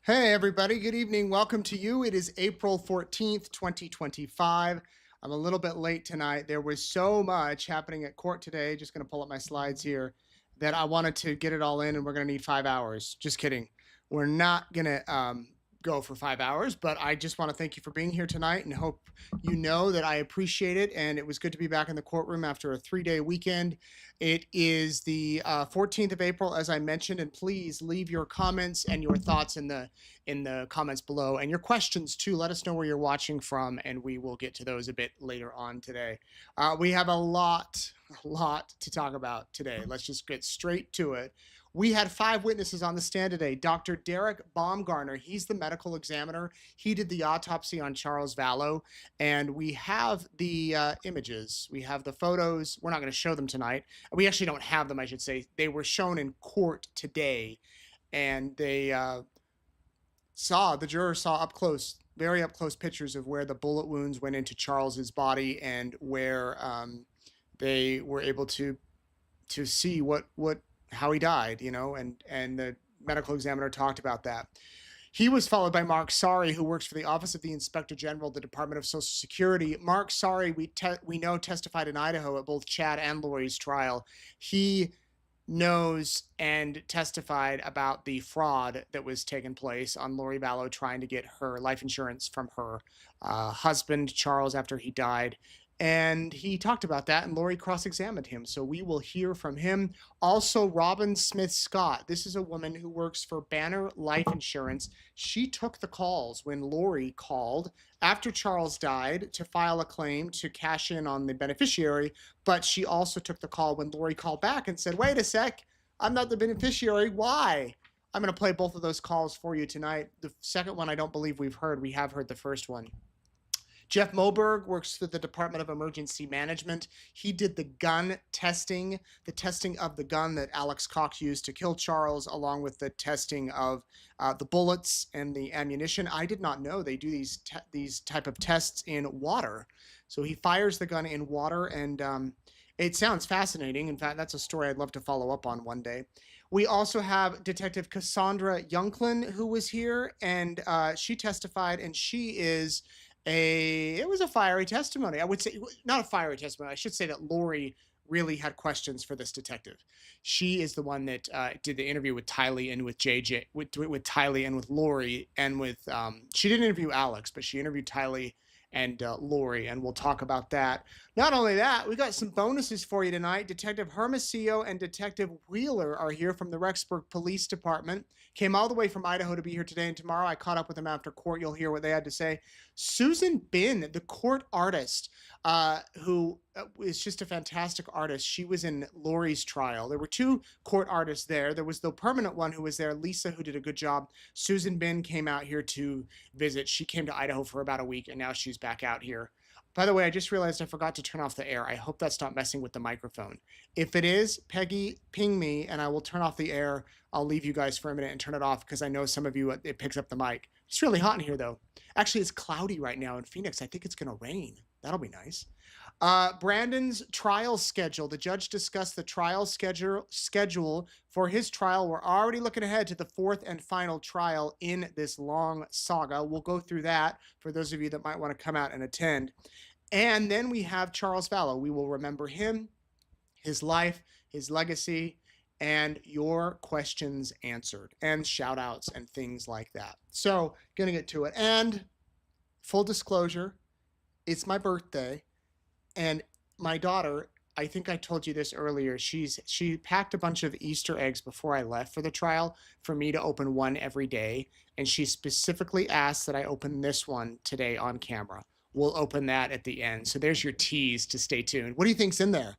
Hey, everybody. Good evening. Welcome to you. It is April 14th, 2025. I'm a little bit late tonight. There was so much happening at court today. Just going to pull up my slides here that I wanted to get it all in, and we're going to need 5 hours. Just kidding. We're not going to go for 5 hours, but I just want to thank you for being here tonight and hope you know that I appreciate it. And it was good to be back in the courtroom after a 3-day weekend. It is the 14th of April, as I mentioned, and please leave your comments and your thoughts in the comments below, and your questions too. Let us know where you're watching from, and we will get to those a bit later on today. We have a lot to talk about today. Let's just get straight to it. We had 5 witnesses on the stand today. Dr. Derek Baumgartner, he's the medical examiner. He did the autopsy on Charles Vallow, and we have the images. We have the photos. We're not going to show them tonight. We actually don't have them, I should say. They were shown in court today, and they the jurors saw up close, very up close pictures of where the bullet wounds went into Charles's body and where they were able to see how he died, and the medical examiner talked about that. He was followed by Mark Sari, who works for the Office of the Inspector General, the Department of Social Security. Mark Sari, we know, testified in Idaho at both Chad and Lori's trial. He knows and testified about the fraud that was taking place on Lori Vallow trying to get her life insurance from her husband, Charles, after he died. And he talked about that, and Lori cross-examined him. So we will hear from him. Also, Robin Smith Scott. This is a woman who works for Banner Life Insurance. She took the calls when Lori called after Charles died to file a claim to cash in on the beneficiary. But she also took the call when Lori called back and said, wait a sec, I'm not the beneficiary. Why? I'm going to play both of those calls for you tonight. The second one I don't believe we've heard. We have heard the first one. Jeff Moberg works for the Department of Emergency Management. He did the gun testing, the testing of the gun that Alex Cox used to kill Charles, along with the testing of the bullets and the ammunition. I did not know they do these type of tests in water. So he fires the gun in water, and it sounds fascinating. In fact, that's a story I'd love to follow up on one day. We also have Detective Cassandra Younklin, who was here, and she testified, and she is it was a fiery testimony. I would say not a fiery testimony. I should say that Lori really had questions for this detective. She is the one that did the interview with Tylee and with JJ, with Tylee and with Lori, and with she didn't interview Alex, but she interviewed Tylee and Lori, and we'll talk about that. Not only that, we got some bonuses for you tonight. Detective Hermosillo and Detective Wheeler are here from the Rexburg Police Department. Came all the way from Idaho to be here today and tomorrow. I caught up with them after court. You'll hear what they had to say. Susan Bin, the court artist, who is just a fantastic artist. She was in Lori's trial. There were 2 court artists there. There was the permanent one who was there, Lisa, who did a good job. Susan Bin came out here to visit. She came to Idaho for about a week, and now she's back out here. By the way, I just realized I forgot to turn off the air. I hope that's not messing with the microphone. If it is, Peggy, ping me, and I will turn off the air. I'll leave you guys for a minute and turn it off because I know some of you, it picks up the mic. It's really hot in here, though. Actually, it's cloudy right now in Phoenix. I think it's going to rain. That'll be nice. Brandon's trial schedule. The judge discussed the trial schedule for his trial. We're already looking ahead to the 4th and final trial in this long saga. We'll go through that for those of you that might want to come out and attend. And then we have Charles Vallow. We will remember him, his life, his legacy, and your questions answered, and shout outs and things like that. So, gonna get to it. And full disclosure, it's my birthday, and my daughter, I think I told you this earlier, she packed a bunch of Easter eggs before I left for the trial for me to open one every day, and she specifically asked that I open this one today on camera. We'll open that at the end. So there's your tease to stay tuned. What do you think's in there?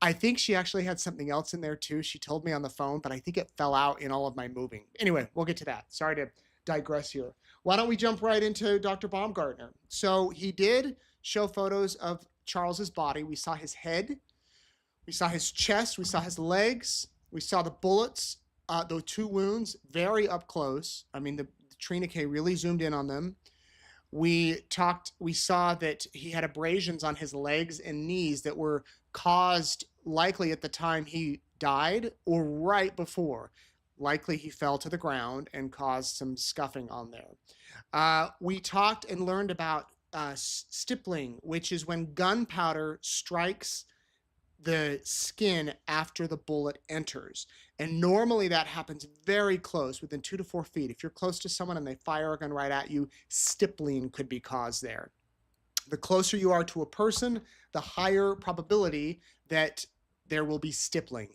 I think she actually had something else in there too. She told me on the phone, but I think it fell out in all of my moving. Anyway, we'll get to that. Sorry to digress here. Why don't we jump right into Dr. Baumgartner? So he did show photos of Charles's body. We saw his head, we saw his chest, we saw his legs, we saw the bullets, those 2 wounds very up close. I mean, the Trina-K really zoomed in on them. We saw that he had abrasions on his legs and knees that were caused likely at the time he died or right before. Likely he fell to the ground and caused some scuffing on there. We talked and learned about stippling, which is when gunpowder strikes the skin after the bullet enters. And normally that happens very close, within 2 to 4 feet. If you're close to someone and they fire a gun right at you, stippling could be caused there. The closer you are to a person, the higher probability that there will be stippling.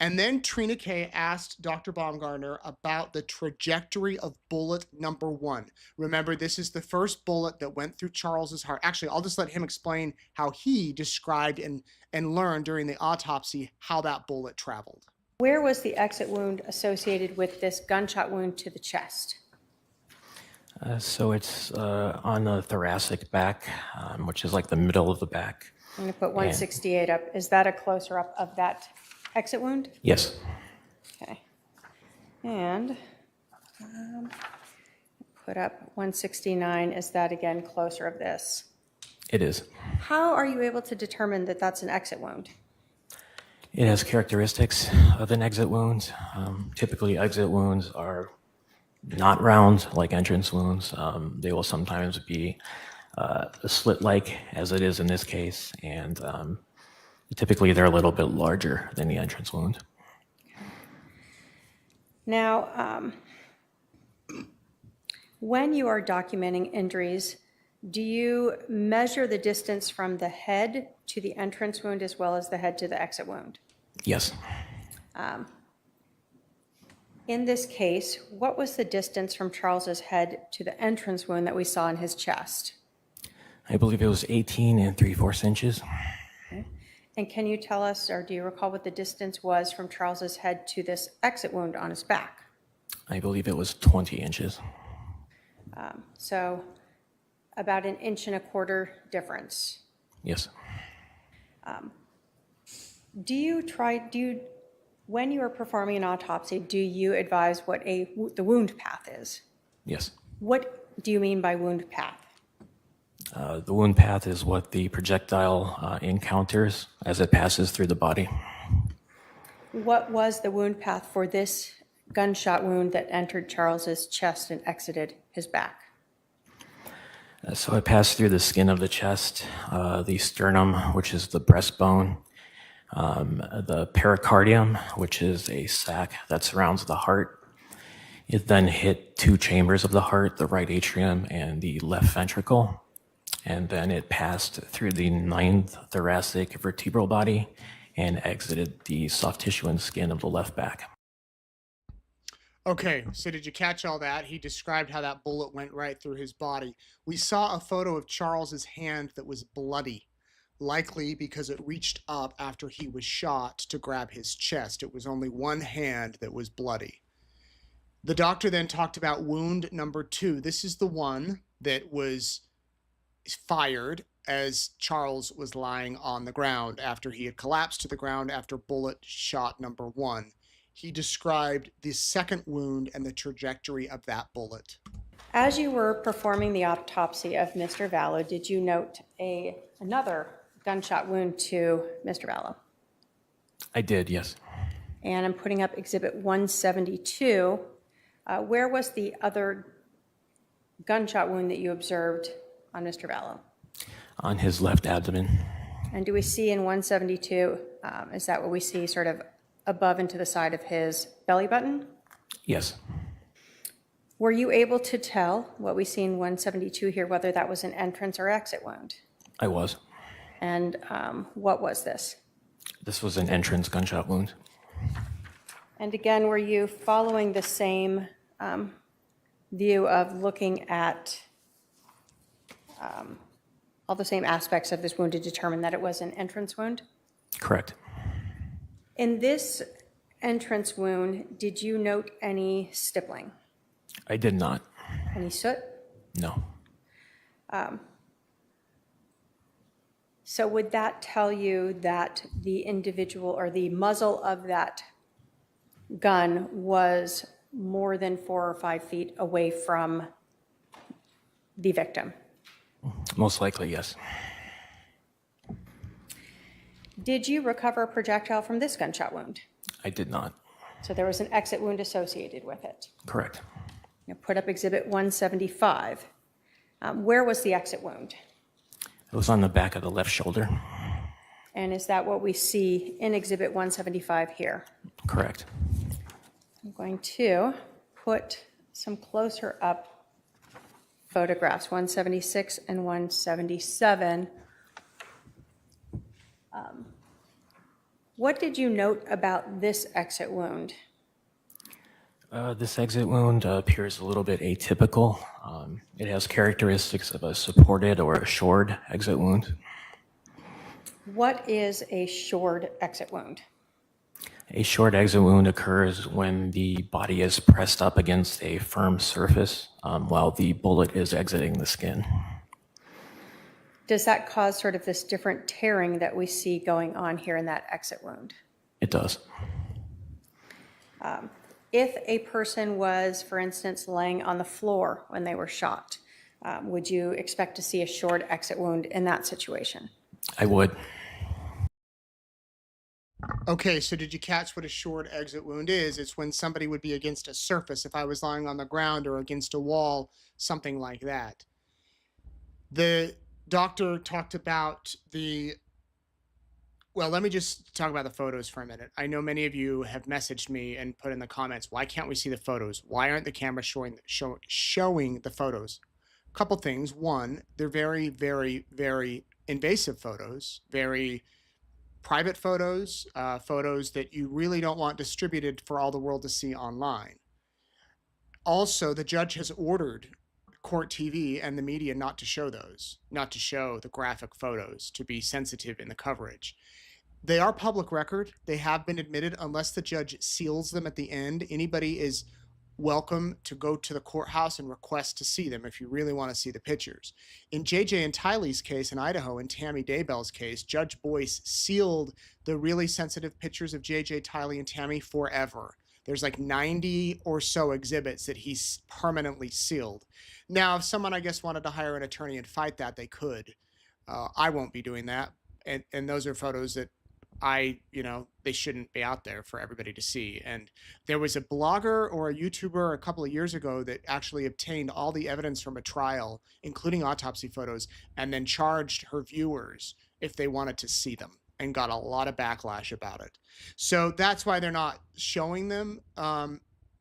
And then Trina Kay asked Dr. Baumgartner about the trajectory of bullet number 1. Remember, this is the first bullet that went through Charles's heart. Actually, I'll just let him explain how he described and learned during the autopsy how that bullet traveled. Where was the exit wound associated with this gunshot wound to the chest? So it's on the thoracic back, which is like the middle of the back. I'm going to put 168 up. Is that a closer up of that exit wound? Yes. Okay. And put up 169. Is that again closer of this? It is. How are you able to determine that that's an exit wound? It has characteristics of an exit wound. Typically, exit wounds are not round like entrance wounds. They will sometimes be slit-like, as it is in this case, and typically they're a little bit larger than the entrance wound. Now, when you are documenting injuries, do you measure the distance from the head to the entrance wound as well as the head to the exit wound? Yes. In this case, what was the distance from Charles's head to the entrance wound that we saw in his chest? I believe it was 18 3/4 inches. Okay. And can you tell us, or do you recall what the distance was from Charles's head to this exit wound on his back? I believe it was 20 inches. So about 1.25 inches difference. Yes. When you are performing an autopsy, do you advise what the wound path is? Yes. What do you mean by wound path? The wound path is what the projectile encounters as it passes through the body. What was the wound path for this gunshot wound that entered Charles's chest and exited his back? So it passed through the skin of the chest, the sternum, which is the breastbone, the pericardium, which is a sac that surrounds the heart. It then hit 2 chambers of the heart, the right atrium and the left ventricle. And then it passed through the 9th thoracic vertebral body and exited the soft tissue and skin of the left back. Okay, so did you catch all that? He described how that bullet went right through his body. We saw a photo of Charles's hand that was bloody, likely because it reached up after he was shot to grab his chest. It was only one hand that was bloody. The doctor then talked about wound number 2. This is the one that was fired as Charles was lying on the ground after he had collapsed to the ground after bullet shot number 1. He described the second wound and the trajectory of that bullet. As you were performing the autopsy of Mr. Vallow, did you note another gunshot wound to Mr. Vallow? I did, yes. And I'm putting up Exhibit 172. Where was the other gunshot wound that you observed on Mr. Vallow? On his left abdomen. And do we see in 172, is that what we see sort of above and to the side of his belly button? Yes. Were you able to tell what we see in 172 here, whether that was an entrance or exit wound? I was. And what was this? This was an entrance gunshot wound. And again, were you following the same view of looking at all the same aspects of this wound to determine that it was an entrance wound? Correct. In this entrance wound, did you note any stippling? I did not. Any soot? No. So would that tell you that the individual or the muzzle of that gun was more than 4 or 5 feet away from the victim? Most likely, yes. Did you recover a projectile from this gunshot wound? I did not. So there was an exit wound associated with it. Correct. Now put up Exhibit 175. Where was the exit wound? It was on the back of the left shoulder. And is that what we see in Exhibit 175 here? Correct. I'm going to put some closer up photographs, 176 and 177. What did you note about this exit wound? This exit wound appears a little bit atypical. It has characteristics of a supported or a shored exit wound. What is a shored exit wound? A short exit wound occurs when the body is pressed up against a firm surface while the bullet is exiting the skin. Does that cause sort of this different tearing that we see going on here in that exit wound? It does. If a person was, for instance, laying on the floor when they were shot, would you expect to see a short exit wound in that situation? I would. Okay, so did you catch what a short exit wound is? It's when somebody would be against a surface. If I was lying on the ground or against a wall, something like that. The doctor talked about well, let me just talk about the photos for a minute. I know many of you have messaged me and put in the comments, why can't we see the photos? Why aren't the cameras showing the photos? A couple things. One, they're very, very, very invasive photos, very private photos, photos that you really don't want distributed for all the world to see online. Also, the judge has ordered Court TV and the media not to show those, not to show the graphic photos, to be sensitive in the coverage. They are public record. They have been admitted unless the judge seals them at the end. Anybody is welcome to go to the courthouse and request to see them if you really want to see the pictures. In JJ and Tylee's case in Idaho, in Tammy Daybell's case, Judge Boyce sealed the really sensitive pictures of JJ, Tylee, and Tammy forever. There's like 90 or so exhibits that he's permanently sealed. Now, if someone, I guess, wanted to hire an attorney and fight that, they could. I won't be doing that. And those are photos that they shouldn't be out there for everybody to see. And there was a blogger or a YouTuber a couple of years ago that actually obtained all the evidence from a trial, including autopsy photos, and then charged her viewers if they wanted to see them, and got a lot of backlash about it. So that's why they're not showing them.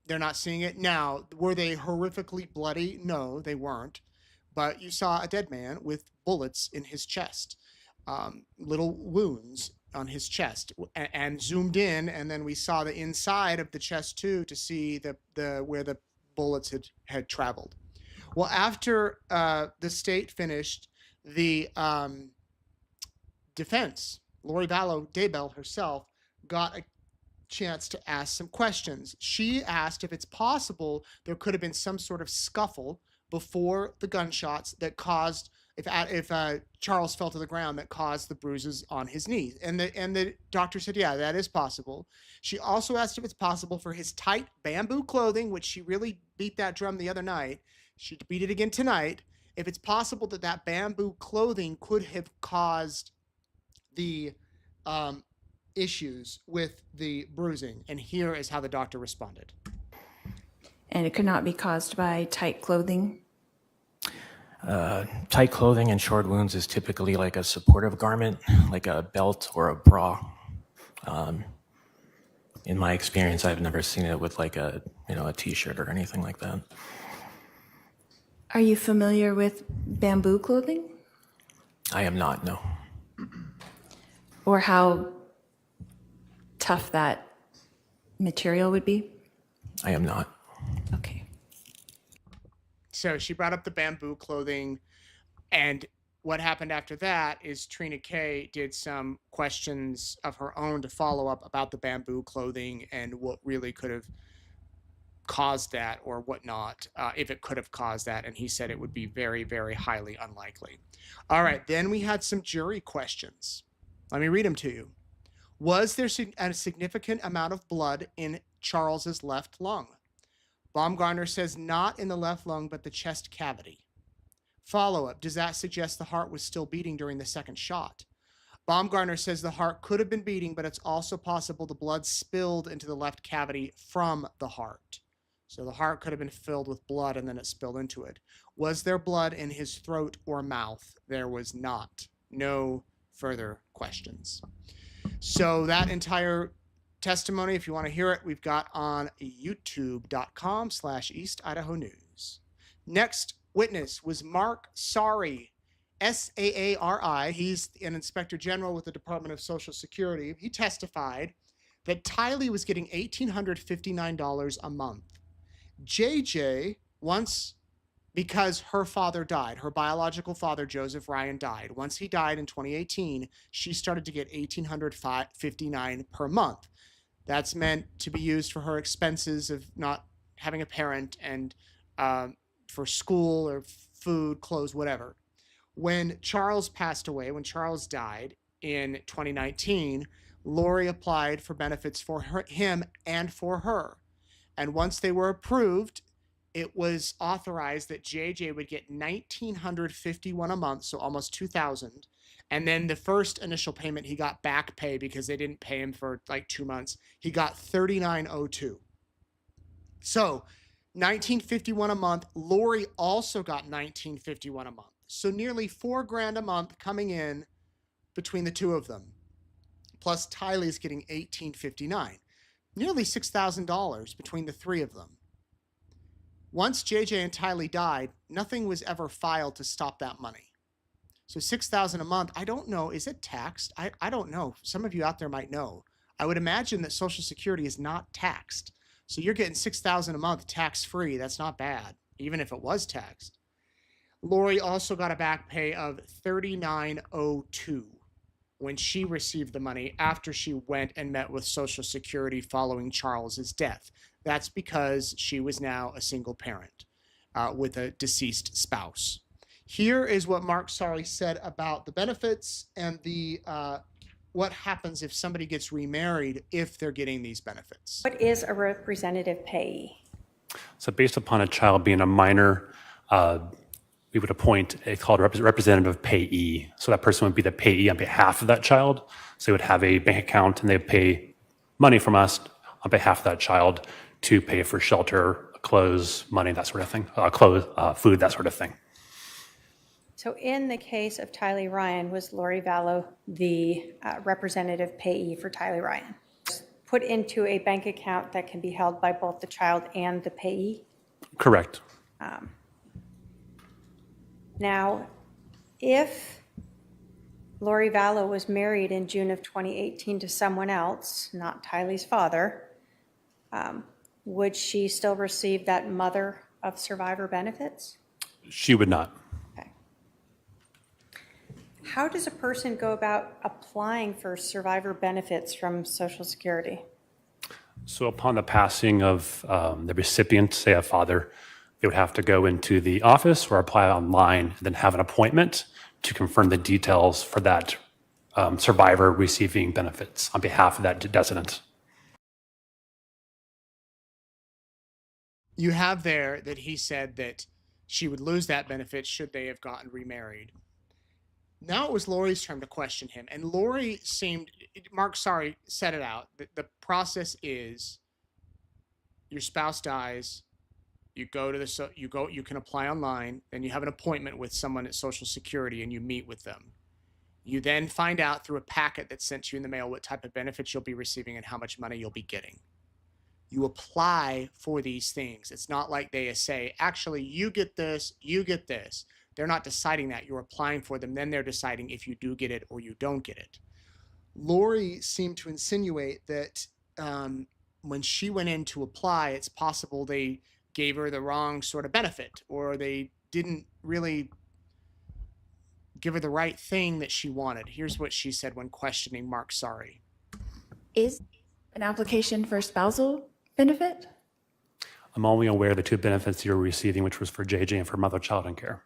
They're not seeing it. Now, were they horrifically bloody? No, they weren't. But you saw a dead man with bullets in his chest, little wounds on his chest, and zoomed in, and then we saw the inside of the chest too to see where the bullets had traveled. Well, after the state finished, the defense, Lori Vallow Daybell herself, got a chance to ask some questions. She asked if it's possible there could have been some sort of scuffle before the gunshots that caused, if Charles fell to the ground, that caused the bruises on his knees. And the doctor said, yeah, that is possible. She also asked if it's possible for his tight bamboo clothing, which she really beat that drum the other night. She beat it again tonight. If it's possible that bamboo clothing could have caused the issues with the bruising. And here is how the doctor responded. And it could not be caused by tight clothing? Tight clothing and short wounds is typically like a supportive garment, like a belt or a bra. In my experience, I've never seen it with like a t-shirt or anything like that. Are you familiar with bamboo clothing? I am not, no. Or how tough that material would be? I am not. Okay. So she brought up the bamboo clothing, and what happened after that is Trina Kay did some questions of her own to follow up about the bamboo clothing and what really could have caused that or whatnot, if it could have caused that. And he said it would be very, very highly unlikely. All right, then we had some jury questions. Let me read them to you. Was there a significant amount of blood in Charles's left lung? Baumgartner says not in the left lung, but the chest cavity. Follow-up, does that suggest the heart was still beating during the second shot? Baumgartner says the heart could have been beating, but it's also possible the blood spilled into the left cavity from the heart. So the heart could have been filled with blood and then it spilled into it. Was there blood in his throat or mouth? There was not. No further questions. So that entire testimony, if you want to hear it, we've got on youtube.com/East Idaho News. Next witness was Mark Saari, Saari. He's an inspector general with the Department of Social Security. He testified that Tylee was getting $1,859 a month. JJ, once, because her father died, her biological father, Joseph Ryan, died. Once he died in 2018, she started to get $1,859 per month. That's meant to be used for her expenses of not having a parent and for school or food, clothes, whatever. When Charles passed away, when Charles died in 2019, Lori applied for benefits for him and for her. And once they were approved, it was authorized that JJ would get $1,951 a month, so almost $2,000. And then the first initial payment, he got back pay because they didn't pay him for like 2 months. He got $3,902. So $1,951 a month. Lori also got $1,951 a month. So nearly $4,000 a month coming in between the two of them. Plus Tylee's getting $1,859. Nearly $6,000 between the three of them. Once JJ and Tylee died, nothing was ever filed to stop that money. So $6,000 a month, I don't know, is it taxed? I don't know. Some of you out there might know. I would imagine that Social Security is not taxed. So you're getting $6,000 a month tax-free. That's not bad, even if it was taxed. Lori also got a back pay of $3,902 when she received the money after she went and met with Social Security following Charles's death. That's because she was now a single parent with a deceased spouse. Here is what Mark Saari said about the benefits and the what happens if somebody gets remarried if they're getting these benefits. What is a representative payee? So based upon a child being a minor, we would appoint a called representative payee. So that person would be the payee on behalf of that child. So they would have a bank account and they pay money from us on behalf of that child to pay for shelter, clothes, money, that sort of thing, food, that sort of thing. So in the case of Tylee Ryan, was Lori Vallow the representative payee for Tylee Ryan? Put into a bank account that can be held by both the child and the payee? Correct. Now, if Lori Vallow was married in June of 2018 to someone else, not Tylee's father, would she still receive that mother of survivor benefits? She would not. Okay. How does a person go about applying for survivor benefits from Social Security? So upon the passing of the recipient, say a father, they would have to go into the office or apply online and then have an appointment to confirm the details for that survivor receiving benefits on behalf of that descendant. You have there that he said that she would lose that benefit should they have gotten remarried. Now it was Lori's turn to question him. And Lori seemed, Mark Saari said it out, that the process is your spouse dies, you go to you can apply online, then you have an appointment with someone at Social Security and you meet with them. You then find out through a packet that's sent to you in the mail what type of benefits you'll be receiving and how much money you'll be getting. You apply for these things. It's not like they say, actually, you get this, you get this. They're not deciding that. You're applying for them. Then they're deciding if you do get it or you don't get it. Lori seemed to insinuate that when she went in to apply, it's possible they gave her the wrong sort of benefit or they didn't really give her the right thing that she wanted. Here's what she said when questioning Mark Saari. Is an application for spousal benefit? I'm only aware of the two benefits you're receiving, which was for JJ and for mother-child and care.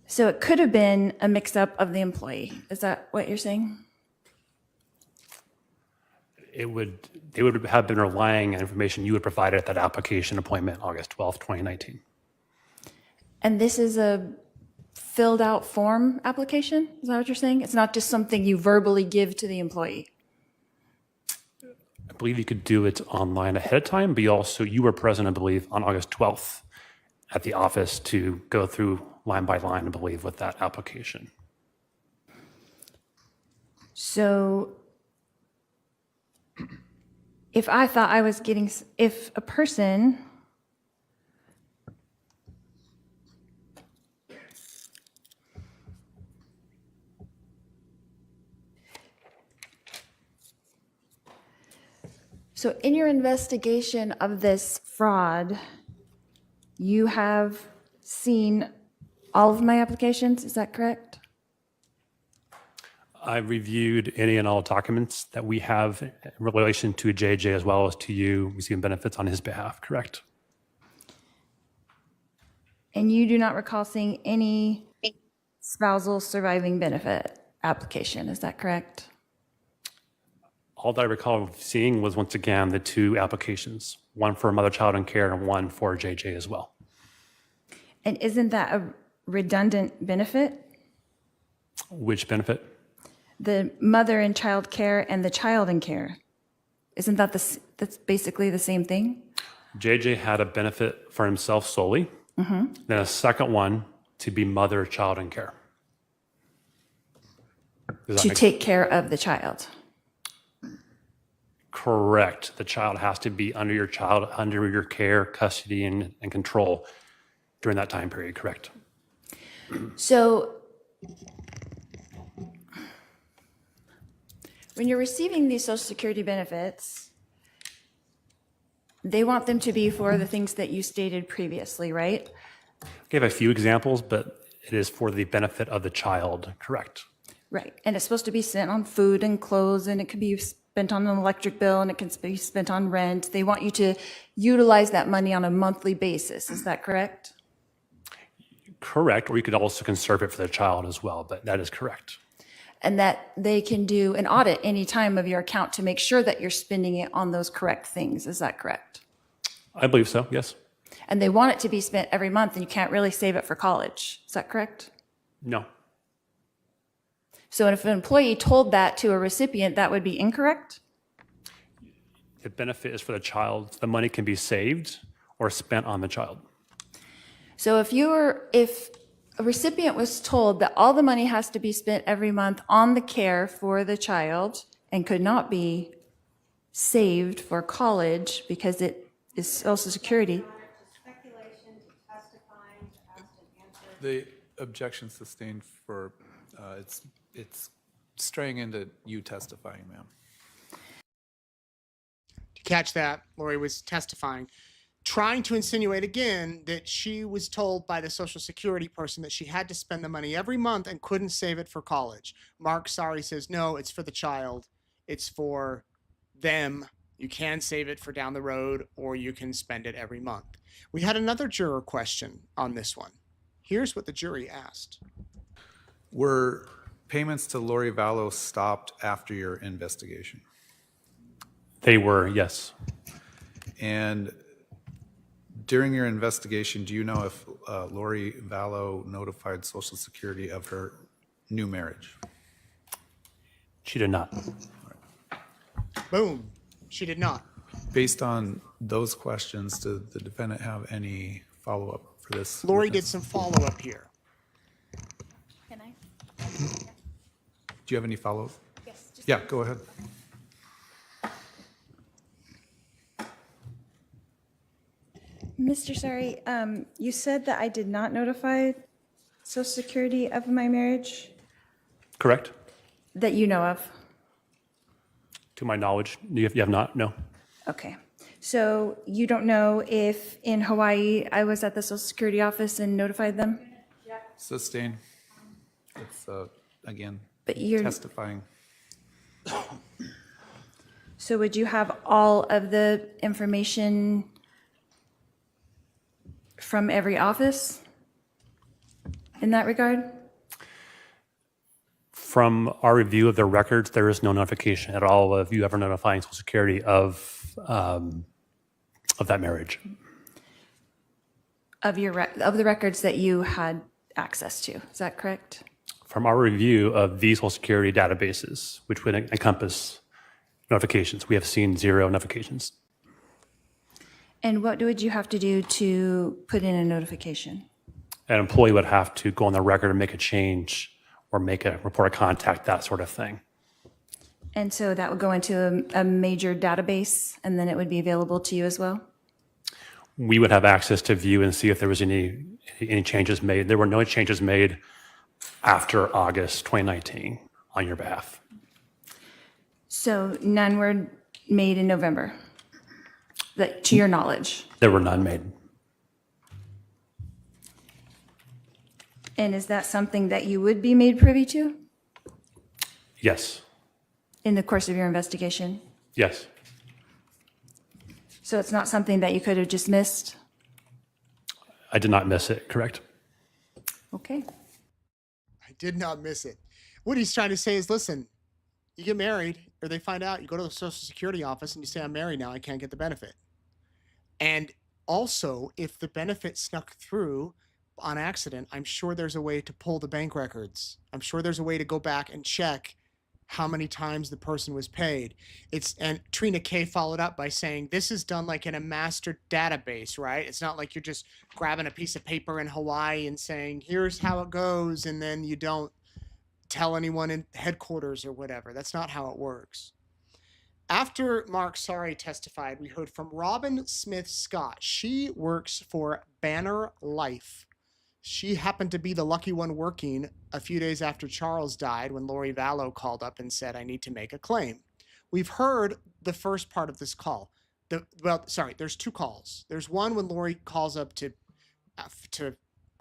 So it could have been a mix-up of the employee. Is that what you're saying? They would have been relying on information you had provided at that application appointment, August 12th, 2019. And this is a filled out form application? Is that what you're saying? It's not just something you verbally give to the employee? I believe you could do it online ahead of time, but you were present, I believe, on August 12th at the office to go through line by line, I believe, with that application. So if I thought I was getting, if a person So in your investigation of this fraud, you have seen all of my applications, is that correct? I reviewed any and all documents that we have in relation to JJ as well as to you receiving benefits on his behalf, correct? And you do not recall seeing any spousal surviving benefit application, is that correct? All that I recall seeing was, once again, the two applications, one for mother, child, and care, and one for JJ as well. And isn't that a redundant benefit? Which benefit? The mother in child care and the child in care. Isn't that that's basically the same thing? JJ had a benefit for himself solely, then a second one to be mother, child, and care. Does that To make take care of the child. Correct. The child has to be under your care, custody, and control during that time period, correct? So when you're receiving these Social Security benefits, they want them to be for the things that you stated previously, right? I gave a few examples, but it is for the benefit of the child, correct? Right. And it's supposed to be spent on food and clothes, and it can be spent on an electric bill, and it can be spent on rent. They want you to utilize that money on a monthly basis. Is that correct? Correct. Or you could also conserve it for the child as well, but that is correct. And that they can do an audit any time of your account to make sure that you're spending it on those correct things. Is that correct? I believe so, yes. And they want it to be spent every month, and you can't really save it for college. Is that correct? No. So if an employee told that to a recipient, that would be incorrect? The benefit is for the child. The money can be saved or spent on the child. So if a recipient was told that all the money has to be spent every month on the care for the child and could not be saved for college because it is Social Security. The objection sustained for, it's straying into you testifying, ma'am. To catch that, Lori was testifying, trying to insinuate again that she was told by the Social Security person that she had to spend the money every month and couldn't save it for college. Mark Sari says, no, it's for the child. It's for them. You can save it for down the road, or you can spend it every month. We had another juror question on this one. Here's what the jury asked. Were payments to Lori Vallow stopped after your investigation? They were, yes. And during your investigation, do you know if Lori Vallow notified Social Security of her new marriage? She did not. Boom. She did not. Based on those questions, did the defendant have any follow-up for this? Lori did witness? some follow-up here. Can I? Do you have any follow-up? Yes. Yeah, go ahead. Mr. Sari, you said that I did not notify Social Security of my marriage Correct? that you know of. To my knowledge, you have not? No. Okay. So you don't know if in Hawaii I was at the Social Security office and notified them? Sustain. It's, again, But you're, testifying. so would you have all of the information from every office in that regard? From our review of their records, there is no notification at all of you ever notifying Social Security of that marriage. Of the records that you had access to. Is that correct? From our review of the Social Security databases, which would encompass notifications, we have seen 0 notifications. And what would you have to do to put in a notification? An employee would have to go on the record and make a change or make a report of contact, that sort of thing. And so that would go into a major database, and then it would be available to you as well? We would have access to view and see if there was any changes made. There were no changes made after August 2019 on your behalf. So none were made in November, that, to your knowledge? There were none made. And is that something that you would be made privy to Yes. in the course of your investigation? Yes. So it's not something that you could have just missed? I did not miss it, correct? Okay. I did not miss it. What he's trying to say is, listen, you get married or they find out, you go to the Social Security office and you say, I'm married now, I can't get the benefit. And also, if the benefit snuck through on accident, I'm sure there's a way to pull the bank records. I'm sure there's a way to go back and check how many times the person was paid. And Trina K followed up by saying, this is done like in a master database, right? It's not like you're just grabbing a piece of paper in Hawaii and saying, here's how it goes, and then you don't tell anyone in headquarters or whatever. That's not how it works. After Mark Sari testified, we heard from Robin Smith Scott. She works for Banner Life. She happened to be the lucky one working a few days after Charles died when Lori Vallow called up and said, I need to make a claim. We've heard the first part of this call. There's 2 calls. There's one when Lori calls up to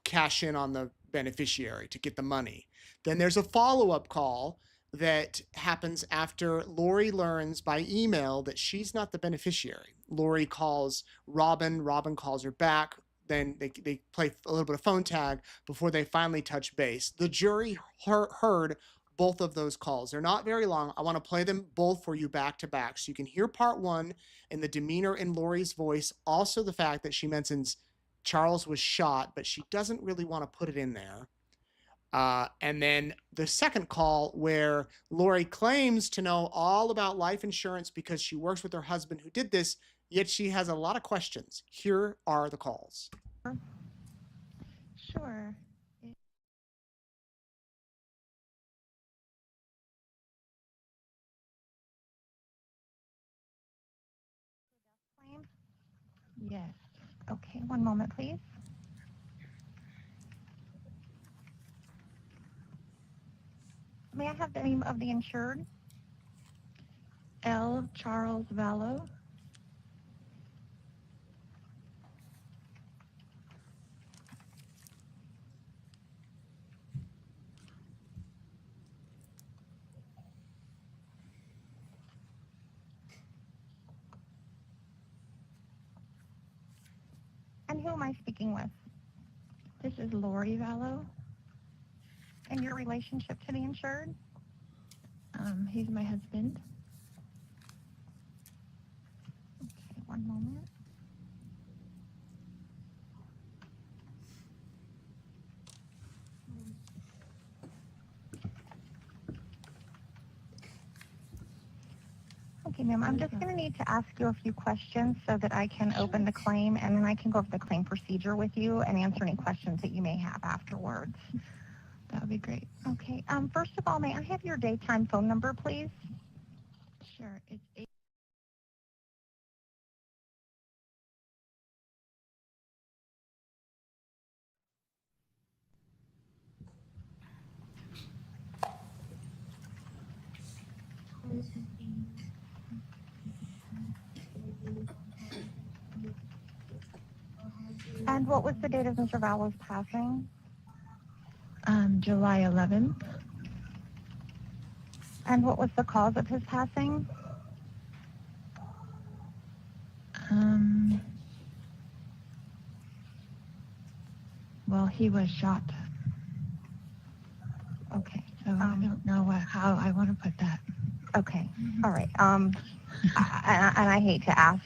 cash in on the beneficiary to get the money. Then there's a follow-up call that happens after Lori learns by email that she's not the beneficiary. Lori calls Robin, Robin calls her back, then they play a little bit of phone tag before they finally touch base. The jury heard both of those calls. They're not very long. I want to play them both for you back to back so you can hear part 1 and the demeanor in Lori's voice, also the fact that she mentions Charles was shot, but she doesn't really want to put it in there. And then the second call where Lori claims to know all about life insurance because she works with her husband who did this, yet she has a lot of questions. Here are the calls. Sure. Yes. Okay, one moment, please. May I have the name of the insured? L. Charles Vallow. And who am I speaking with? This is Lori Vallow. And your relationship to the insured? He's my husband. Okay, one moment. Okay, ma'am, I'm just going to need to ask you a few questions so that I can open the claim, and then I can go over the claim procedure with you and answer any questions that you may have afterwards. That would be great. Okay, first of all, may I have your daytime phone number, please? Sure, it's 8. And what was the date of Mr. Vallow's passing? July 11th. And what was the cause of his passing? Well, he was shot. Okay, so I don't know how I want to put that. Okay, all right. And I hate to ask,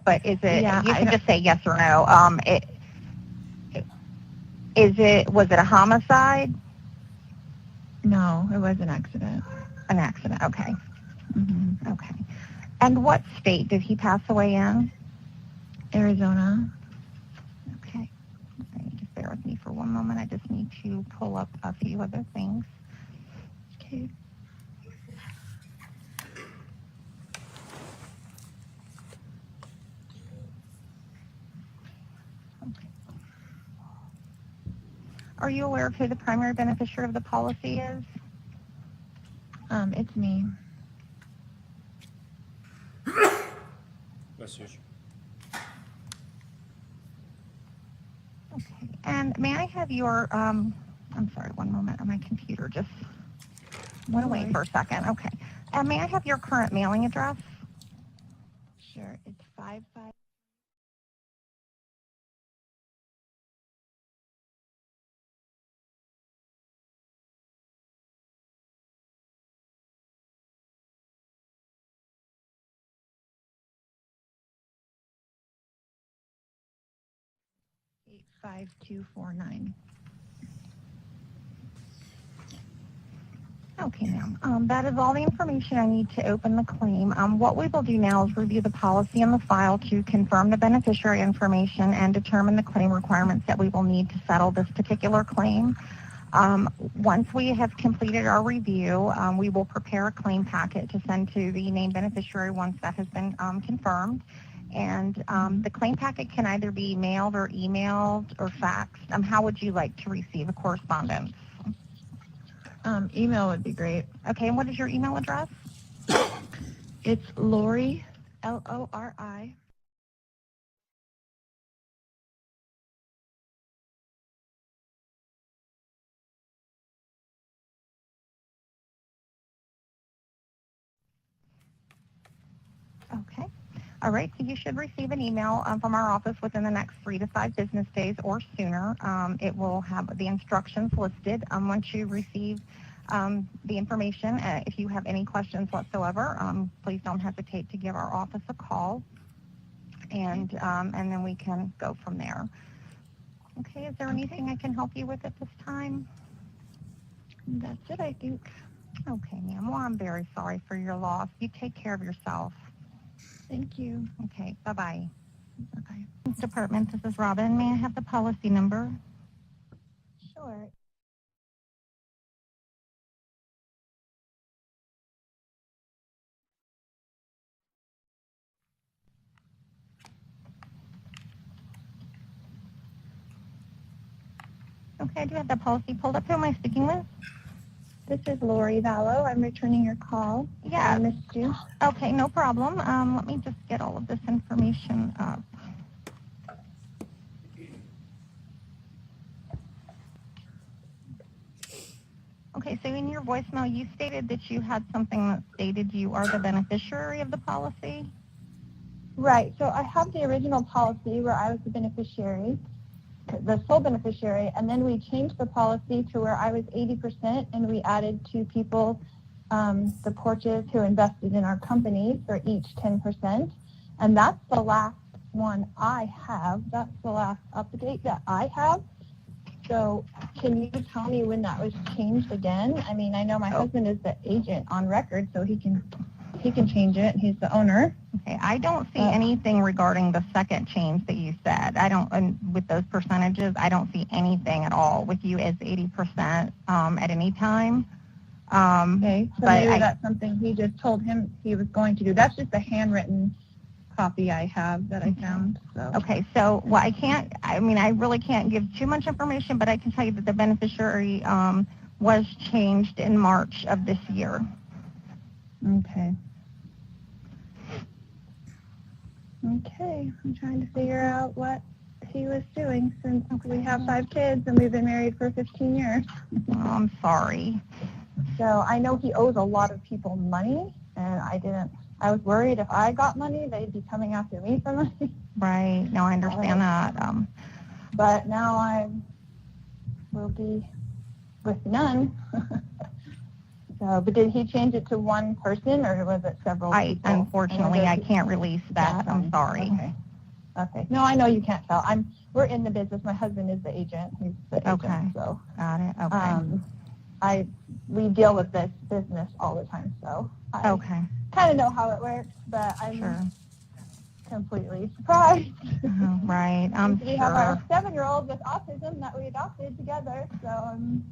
but is it? Yeah, you can just say yes or no. Was it a homicide? No, it was an accident. An accident, okay. Mm-hmm. Okay. And what state did he pass away in? Arizona. Okay. Okay, just bear with me for one moment. I just need to pull up a few other things. Okay. Are you aware of who the primary beneficiary of the policy is? It's me. Okay. And may I have your, I'm sorry, one moment. My computer just went away for a second. Okay. And may I have your current mailing address? Sure. It's 55. $85249. Okay, ma'am. That is all the information I need to open the claim. What we will do now is review the policy and the file to confirm the beneficiary information and determine the claim requirements that we will need to settle this particular claim. Once we have completed our review, we will prepare a claim packet to send to the named beneficiary once that has been confirmed. And the claim packet can either be mailed or emailed or faxed. How would you like to receive a correspondence? Email would be great. Okay, and what is your email address? It's Lori, Lori. Okay. All right, so you should receive an email from our office within the next 3 to 5 business days or sooner. It will have the instructions listed. Once you receive the information, if you have any questions whatsoever, please don't hesitate to give our office a call, and then we can go from there. Okay, is there anything I can help you with at this time? That's it, I think. Okay, ma'am. Well, I'm very sorry for your loss. You take care of yourself. Thank you. Okay, bye-bye. Bye-bye. Department, this is Robin. May I have the policy number? Sure. Okay, I do have the policy pulled up. Who am I speaking with? This is Lori Vallow. I'm returning your call. Yeah. I missed you. Okay, no problem. Let me just get all of this information up. Okay, so in your voicemail, you stated that you had something that stated you are the beneficiary of the policy? Right. So I have the original policy where I was the beneficiary, the sole beneficiary, and then we changed the policy to where I was 80%, and we added 2 people, the Porches, who invested in our company for each 10%. And that's the last one I have. That's the last update that I have. So can you tell me when that was changed again? I mean, I know my husband is the agent on record, so he can change it. He's the owner. Okay, I don't see anything regarding the second change that you said. I don't, and with those percentages, I don't see anything at all with you as 80% at any time. Okay, so maybe that's something he just told him he was going to do. That's just a handwritten copy I have that I found. So. Okay, so well, I really can't give too much information, but I can tell you that the beneficiary was changed in March of this year. Okay. Okay, I'm trying to figure out what he was doing since we have 5 kids and we've been married for 15 years. Oh, I'm sorry. So I know he owes a lot of people money, and I was worried if I got money, they'd be coming after me for money. Right, no, I understand that. But now I will be with none. So, but did he change it to one person, or was it several people? Unfortunately, I can't release that. I'm sorry. Okay. No, I know you can't tell. we're in the business. My husband is the agent. He's the agent. Okay. So Got it. Okay. we deal with this business all the time. So I Okay. kind of know how it works, but I'm Sure. completely surprised. Right. We have our Sure. 7-year-old with autism that we adopted together. So I'm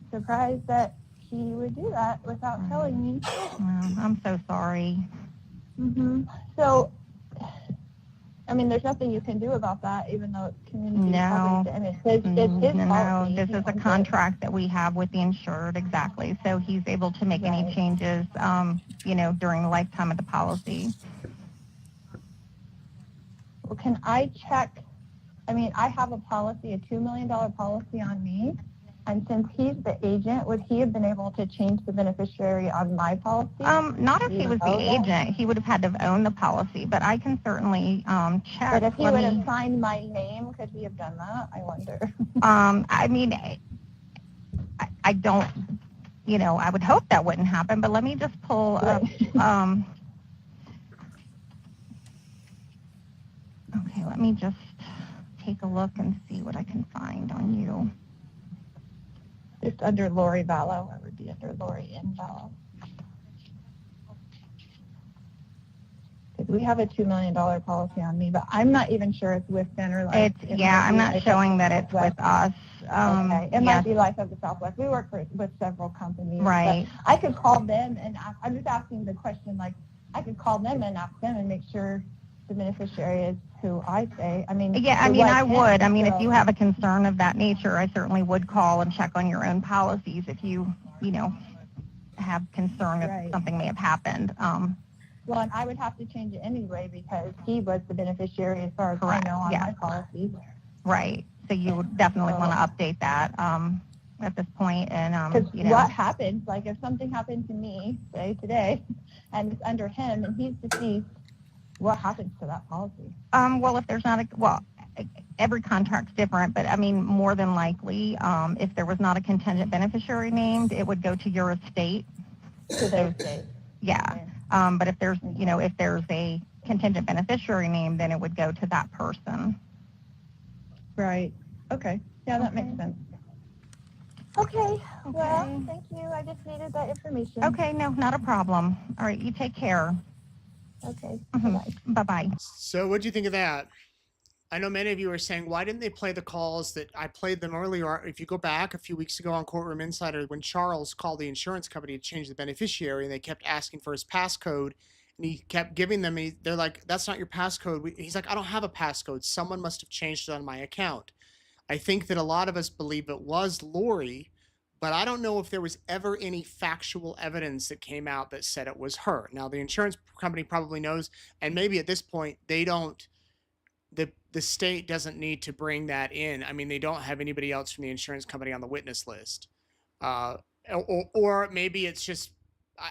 surprised that he would do that without telling me. Well, I'm so sorry. So, I mean, there's nothing you can do about that, even though it's community No. property. I mean, it's his No, policy. this He is a owns it. contract that we have with the insured, exactly. So he's able to make any Right. changes, during the lifetime of the policy. Well, can I check? I mean, I have a policy, a $2 million policy on me. And since he's the agent, would he have been able to change the beneficiary on my policy? Not if he was the Oh, yeah. agent. He would have had to have owned the policy, but I can certainly check. But if he Let would me- have signed my name, could he have done that? I wonder. I mean, I don't, I would hope that wouldn't happen, but let me just pull up, okay, let me just take a look and see what I can find on you. Just under Lori Vallow, it would be under Lori in Vallow. Because we have a $2 million policy on me, but I'm not even sure it's with Center Life. I'm not showing that it's with us. Okay. It yes. might be Life of the Southwest. We work with several companies. but Right. I could call them and ask, I'm just asking the question, like, I could call them and ask them and make sure the beneficiary is who I say. I mean, Yeah, I it mean, was I him, would. I mean, if so- you have a concern of that nature, I certainly would call and check on your own policies if you, have concern if Right. something may have happened. Well, and I would have to change it anyway because he was the beneficiary as far as Correct, I know on yes. my policy. Right. So you would definitely want to update that at this point, and Because what happens, like if something happened to me, say today, and it's under him and he's deceased, what happens to that policy? Well, if there's not every contract's different, but I mean, more than likely, if there was not a contingent beneficiary named, it would go to your estate. To their estate. Yeah. But if there's, if there's a contingent beneficiary named, then it would go to that person. Right. Okay. Yeah, that makes sense. Okay. Well, thank you. I just needed that information. Okay, no, not a problem. All right, you take care. Okay. Bye-bye. So what do you think of that? I know many of you are saying, why didn't they play the calls that I played them earlier? If you go back a few weeks ago on Courtroom Insider, when Charles called the insurance company to change the beneficiary, and they kept asking for his passcode, and he kept giving them, they're like, that's not your passcode. He's like, I don't have a passcode. Someone must have changed it on my account. I think that a lot of us believe it was Lori, but I don't know if there was ever any factual evidence that came out that said it was her. Now, the insurance company probably knows, and maybe at this point, they don't, the state doesn't need to bring that in. I mean, they don't have anybody else from the insurance company on the witness list. Or maybe it's just,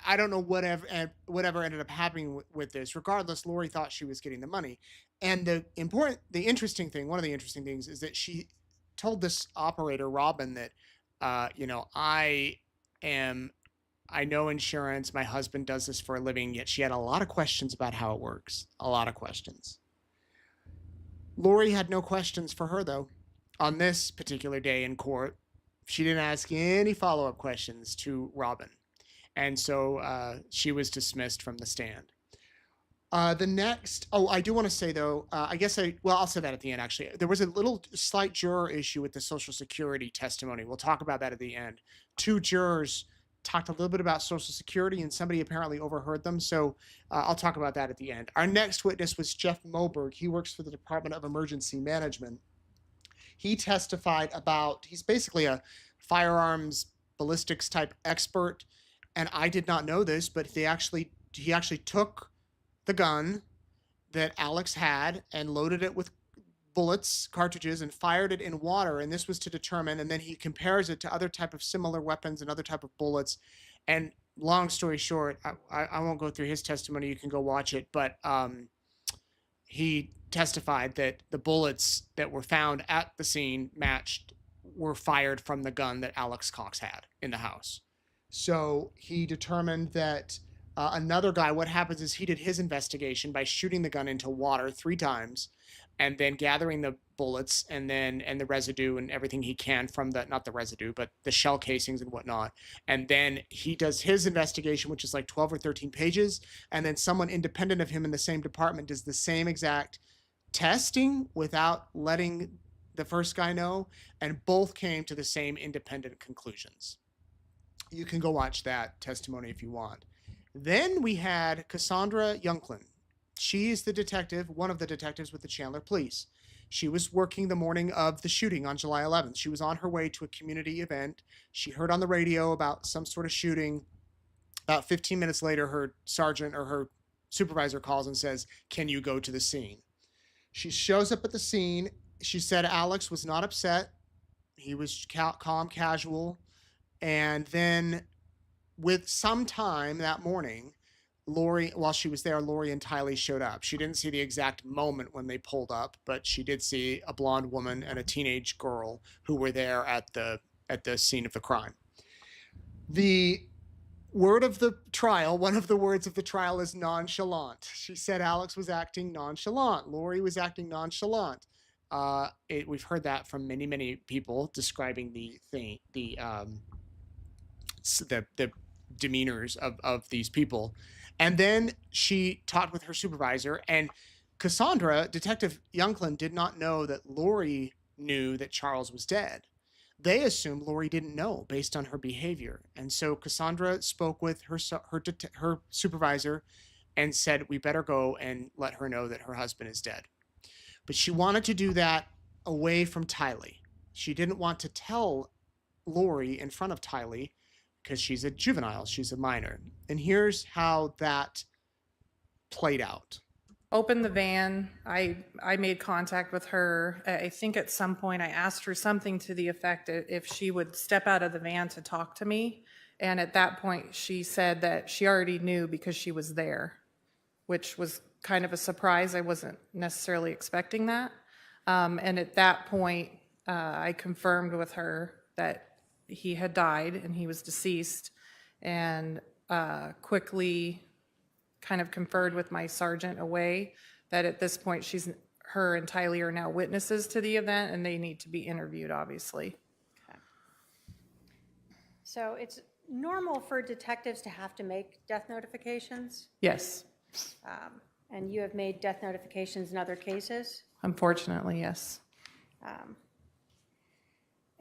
I don't know, whatever ended up happening with this. Regardless, Lori thought she was getting the money. And one of the interesting things is that she told this operator, Robin, that, I know insurance. My husband does this for a living. Yet she had a lot of questions about how it works. A lot of questions. Lori had no questions for her, though, on this particular day in court. She didn't ask any follow-up questions to Robin. And so she was dismissed from the stand. I do want to say, though, I'll say that at the end, actually. There was a slight juror issue with the Social Security testimony. We'll talk about that at the end. 2 jurors talked a little bit about Social Security, and somebody apparently overheard them. So I'll talk about that at the end. Our next witness was Jeff Moberg. He works for the Department of Emergency Management. He testified he's basically a firearms ballistics type expert. And I did not know this, but he actually took the gun that Alex had and loaded it with cartridges, and fired it in water. And this was to determine, and then he compares it to other type of similar weapons and other type of bullets. And long story short, I won't go through his testimony. You can go watch it. But he testified that the bullets that were found at the scene were fired from the gun that Alex Cox had in the house. So he determined that another guy, what happens is he did his investigation by shooting the gun into water 3 times. and then gathering the bullets and the residue and everything he can from the, not the residue, but the shell casings and whatnot. And then he does his investigation, which is like 12 or 13 pages. And then someone independent of him in the same department does the same exact testing without letting the first guy know. And both came to the same independent conclusions. You can go watch that testimony if you want. Then we had Cassandra Younklin. She's the detective, one of the detectives with the Chandler Police. She was working the morning of the shooting on July 11th. She was on her way to a community event. She heard on the radio about some sort of shooting. About 15 minutes later, her sergeant or her supervisor calls and says, "Can you go to the scene?" She shows up at the scene. She said Alex was not upset. He was calm, casual. And then with some time that morning, while she was there, Lori and Tylee showed up. She didn't see the exact moment when they pulled up, but she did see a blonde woman and a teenage girl who were there at the scene of the crime. The word of the trial, one of the words of the trial is nonchalant. She said Alex was acting nonchalant. Lori was acting nonchalant. We've heard that from many, many people describing the demeanors of these people. And then she talked with her supervisor, and Cassandra, Detective Younklin, did not know that Lori knew that Charles was dead. They assumed Lori didn't know based on her behavior. And so Cassandra spoke with her supervisor and said, "We better go and let her know that her husband is dead." But she wanted to do that away from Tylee. She didn't want to tell Lori in front of Tylee because she's a juvenile, she's a minor. And here's how that played out. Opened the van. I made contact with her. I think at some point I asked her something to the effect if she would step out of the van to talk to me. And at that point, she said that she already knew because she was there, which was kind of a surprise. I wasn't necessarily expecting that. And at that point, I confirmed with her that he had died and he was deceased, and quickly kind of conferred with my sergeant away that at this point her and Tylee are now witnesses to the event and they need to be interviewed, obviously. Okay. So it's normal for detectives to have to make death notifications, Yes, and you have made death notifications in other cases. unfortunately, yes.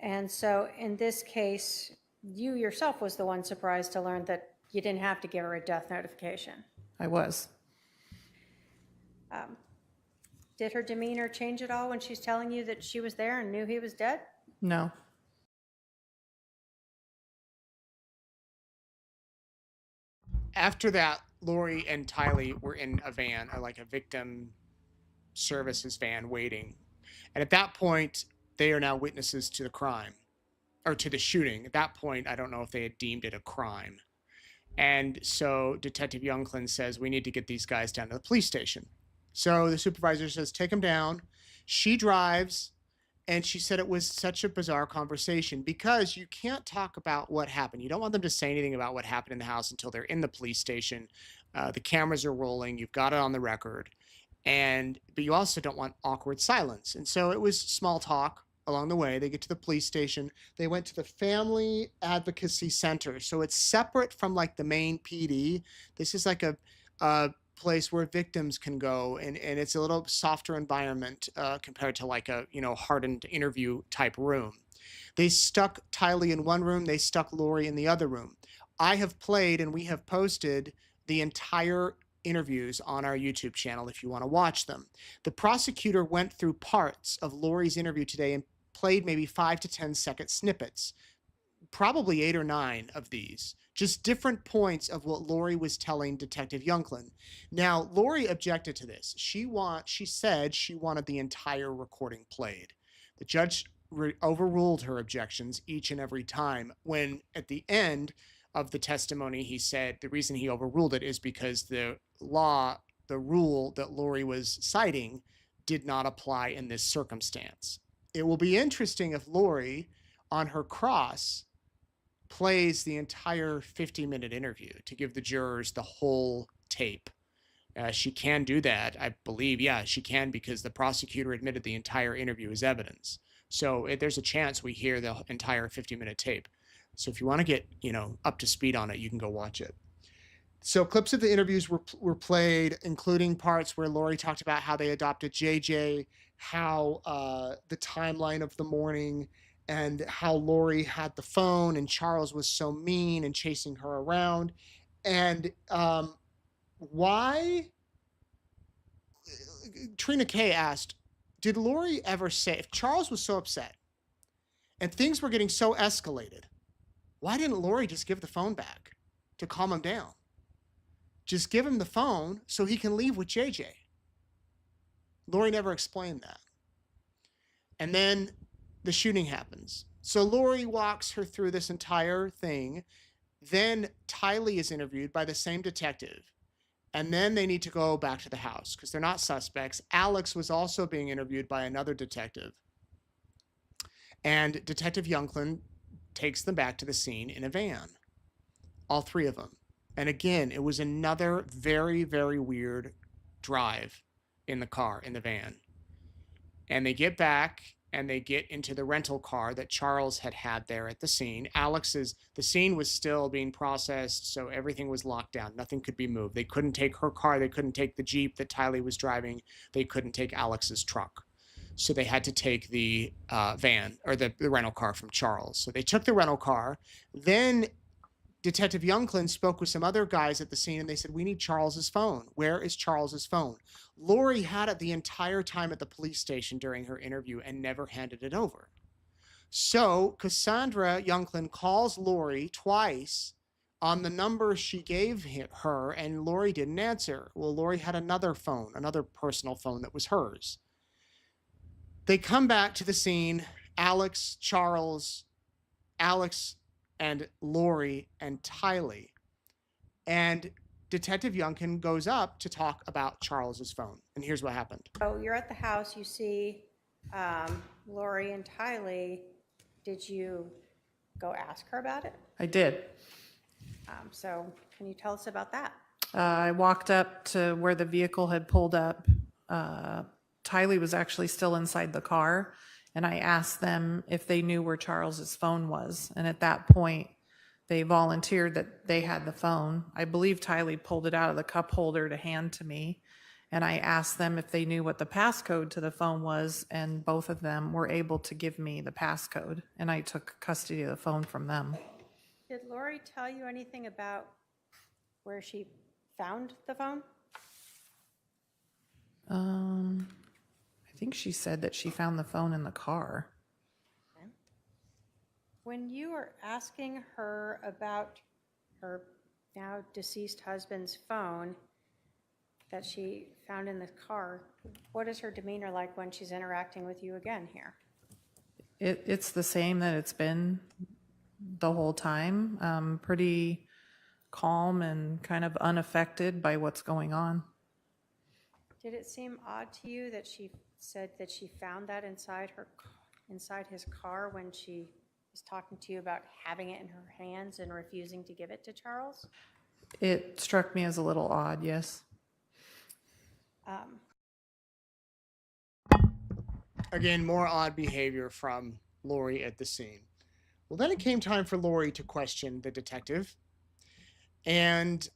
And so in this case, you yourself was the one surprised to learn that you didn't have to give her a death notification. I was. Did her demeanor change at all when she's telling you that she was there and knew he was dead? No. After that, Lori and Tylee were in a van, like a victim services van, waiting. And at that point, they are now witnesses to the crime, or to the shooting. At that point, I don't know if they had deemed it a crime. And so Detective Younklin says, "We need to get these guys down to the police station." So the supervisor says, "Take them down." She drives, and she said it was such a bizarre conversation because you can't talk about what happened. You don't want them to say anything about what happened in the house until they're in the police station. The cameras are rolling. You've got it on the record. But you also don't want awkward silence. And so it was small talk along the way. They get to the police station. They went to the Family Advocacy Center. So it's separate from like the main PD. This is like a place where victims can go, and it's a little softer environment compared to like a hardened interview type room. They stuck Tylee in one room. They stuck Lori in the other room. I have played and we have posted the entire interviews on our YouTube channel if you want to watch them. The prosecutor went through parts of Lori's interview today and played maybe 5 to 10 second snippets, probably 8 or 9 of these, just different points of what Lori was telling Detective Younklin. Now, Lori objected to this. She said she wanted the entire recording played. The judge overruled her objections each and every time, when at the end of the testimony, he said the reason he overruled it is because the rule that Lori was citing did not apply in this circumstance. It will be interesting if Lori, on her cross, plays the entire 50-minute interview to give the jurors the whole tape. She can do that, I believe. Yeah, she can, because the prosecutor admitted the entire interview as evidence. So there's a chance we hear the entire 50-minute tape. So if you want to get, up to speed on it, you can go watch it. So clips of the interviews were played, including parts where Lori talked about how they adopted JJ, how the timeline of the morning, and how Lori had the phone and Charles was so mean and chasing her around. And why? Trina K asked, did Lori ever say, if Charles was so upset and things were getting so escalated, why didn't Lori just give the phone back to calm him down? Just give him the phone so he can leave with JJ. Lori never explained that. And then the shooting happens. So Lori walks her through this entire thing. Then Tylee is interviewed by the same detective. And then they need to go back to the house because they're not suspects. Alex was also being interviewed by another detective. And Detective Younglin takes them back to the scene in a van. All three of them. And again, it was another very, very weird drive in the car, in the van. And they get back and they get into the rental car that Charles had there at the scene. The scene was still being processed, so everything was locked down. Nothing could be moved. They couldn't take her car. They couldn't take the Jeep that Tylee was driving. They couldn't take Alex's truck. So they had to take the van, or the rental car from Charles. So they took the rental car. Then Detective Younglin spoke with some other guys at the scene, and they said, we need Charles's phone. Where is Charles's phone? Lori had it the entire time at the police station during her interview and never handed it over. So Cassandra Younglin calls Lori twice on the number she gave her, and Lori didn't answer. Well, Lori had another phone, another personal phone that was hers. They come back to the scene, Alex, Charles, Alex, and Lori and Tylee. And Detective Youngkin goes up to talk about Charles's phone. And here's what happened. So you're at the house, you see Lori and Tylee. Did you go ask her about it? I did. So can you tell us about that? I walked up to where the vehicle had pulled up. Tylee was actually still inside the car, and I asked them if they knew where Charles's phone was. And at that point, they volunteered that they had the phone. I believe Tylee pulled it out of the cup holder to hand to me. And I asked them if they knew what the passcode to the phone was, and both of them were able to give me the passcode. And I took custody of the phone from them. Did Lori tell you anything about where she found the phone? I think she said that she found the phone in the car. When you were asking her about her now deceased husband's phone that she found in the car, what is her demeanor like when she's interacting with you again here? It's the same that it's been the whole time. Pretty calm and kind of unaffected by what's going on. Did it seem odd to you that she said that she found that inside his car when she was talking to you about having it in her hands and refusing to give it to Charles? It struck me as a little odd, yes. Again, more odd behavior from Lori at the scene. Well, then it came time for Lori to question the detective. And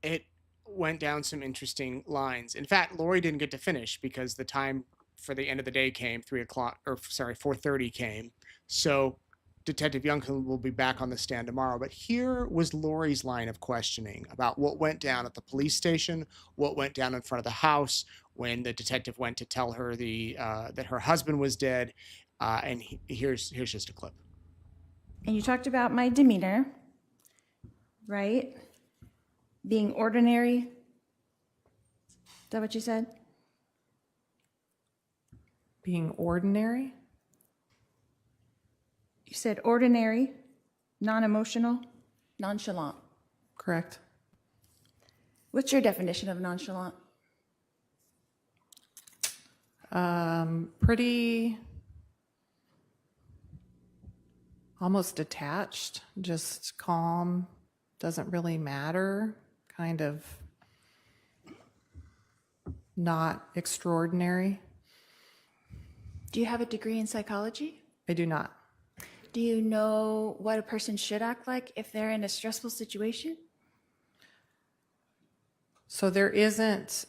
it went down some interesting lines. In fact, Lori didn't get to finish because the time for the end of the day came, 4:30 came. So Detective Youngkin will be back on the stand tomorrow. But here was Lori's line of questioning about what went down at the police station, what went down in front of the house when the detective went to tell her that her husband was dead. And here's just a clip. And you talked about my demeanor, right? Being ordinary. Is that what you said? Being ordinary? You said ordinary, non-emotional, nonchalant. Correct. What's your definition of nonchalant? Pretty almost detached, just calm, doesn't really matter, kind of Not extraordinary. Do you have a degree in psychology? I do not. Do you know what a person should act like if they're in a stressful situation? So there isn't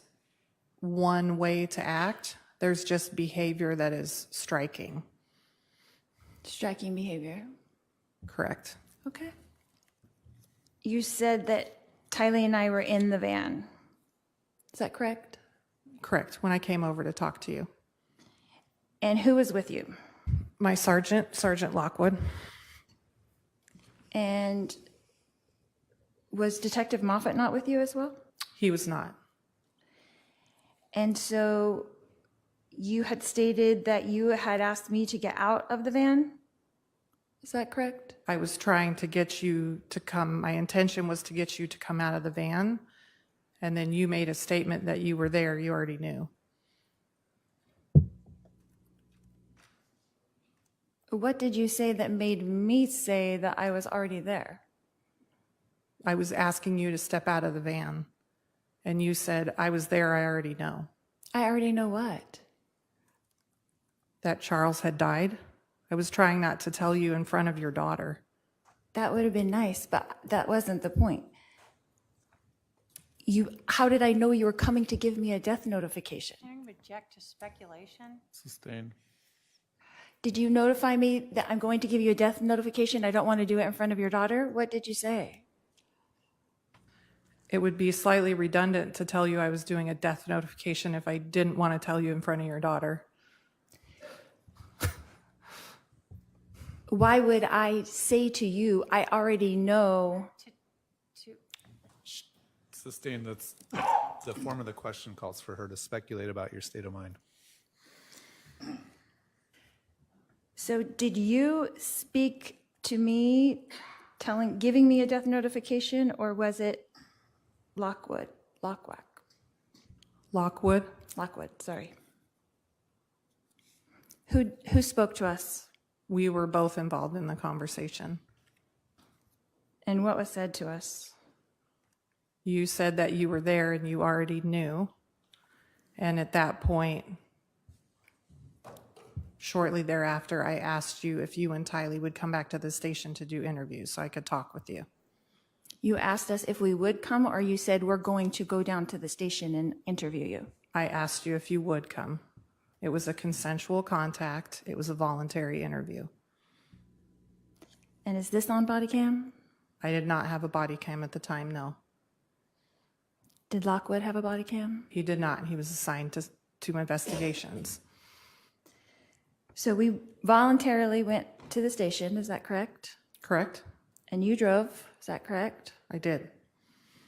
one way to act. There's just behavior that is striking. Striking behavior. Correct. Okay. You said that Tylee and I were in the van. Is that correct? Correct. When I came over to talk to you. And who was with you? My sergeant, Sergeant Lockwood. And was Detective Moffat not with you as well? He was not. And so you had stated that you had asked me to get out of the van? Is that correct? I was trying to get you to come. My intention was to get you to come out of the van. And then you made a statement that you were there. You already knew. What did you say that made me say that I was already there? I was asking you to step out of the van. And you said, I was there. I already know. I already know what? That Charles had died. I was trying not to tell you in front of your daughter. That would have been nice, but that wasn't the point. How did I know you were coming to give me a death notification? Can I object to speculation? Sustained. Did you notify me that I'm going to give you a death notification? I don't want to do it in front of your daughter? What did you say? It would be slightly redundant to tell you I was doing a death notification if I didn't want to tell you in front of your daughter. Why would I say to you, I already know? Sustained, that's the form of the question calls for her to speculate about your state of mind. So did you speak to me giving me a death notification, or was it Lockwood, sorry. Who spoke to us? We were both involved in the conversation. And what was said to us? You said that you were there and you already knew. And at that point, shortly thereafter, I asked you if you and Tylee would come back to the station to do interviews so I could talk with you. You asked us if we would come, or you said we're going to go down to the station and interview you? I asked you if you would come. It was a consensual contact. It was a voluntary interview. And is this on body cam? I did not have a body cam at the time, no. Did Lockwood have a body cam? He did not. He was assigned to investigations. So we voluntarily went to the station, is that correct? Correct? And you drove, is that correct? I did.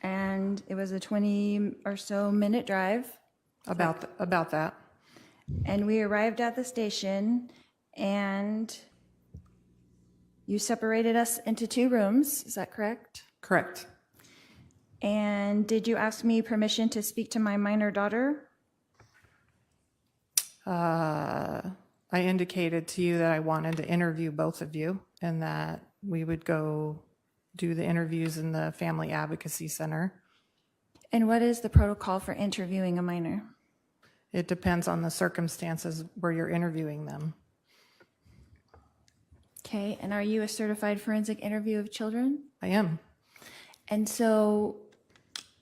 And it was a 20 or so minute drive. About that. And we arrived at the station, and you separated us into 2 rooms, is that correct? Correct. And did you ask me permission to speak to my minor daughter? I indicated to you that I wanted to interview both of you and that we would go do the interviews in the Family Advocacy Center. And what is the protocol for interviewing a minor? It depends on the circumstances where you're interviewing them. Okay, and are you a certified forensic interview of children? I am. And so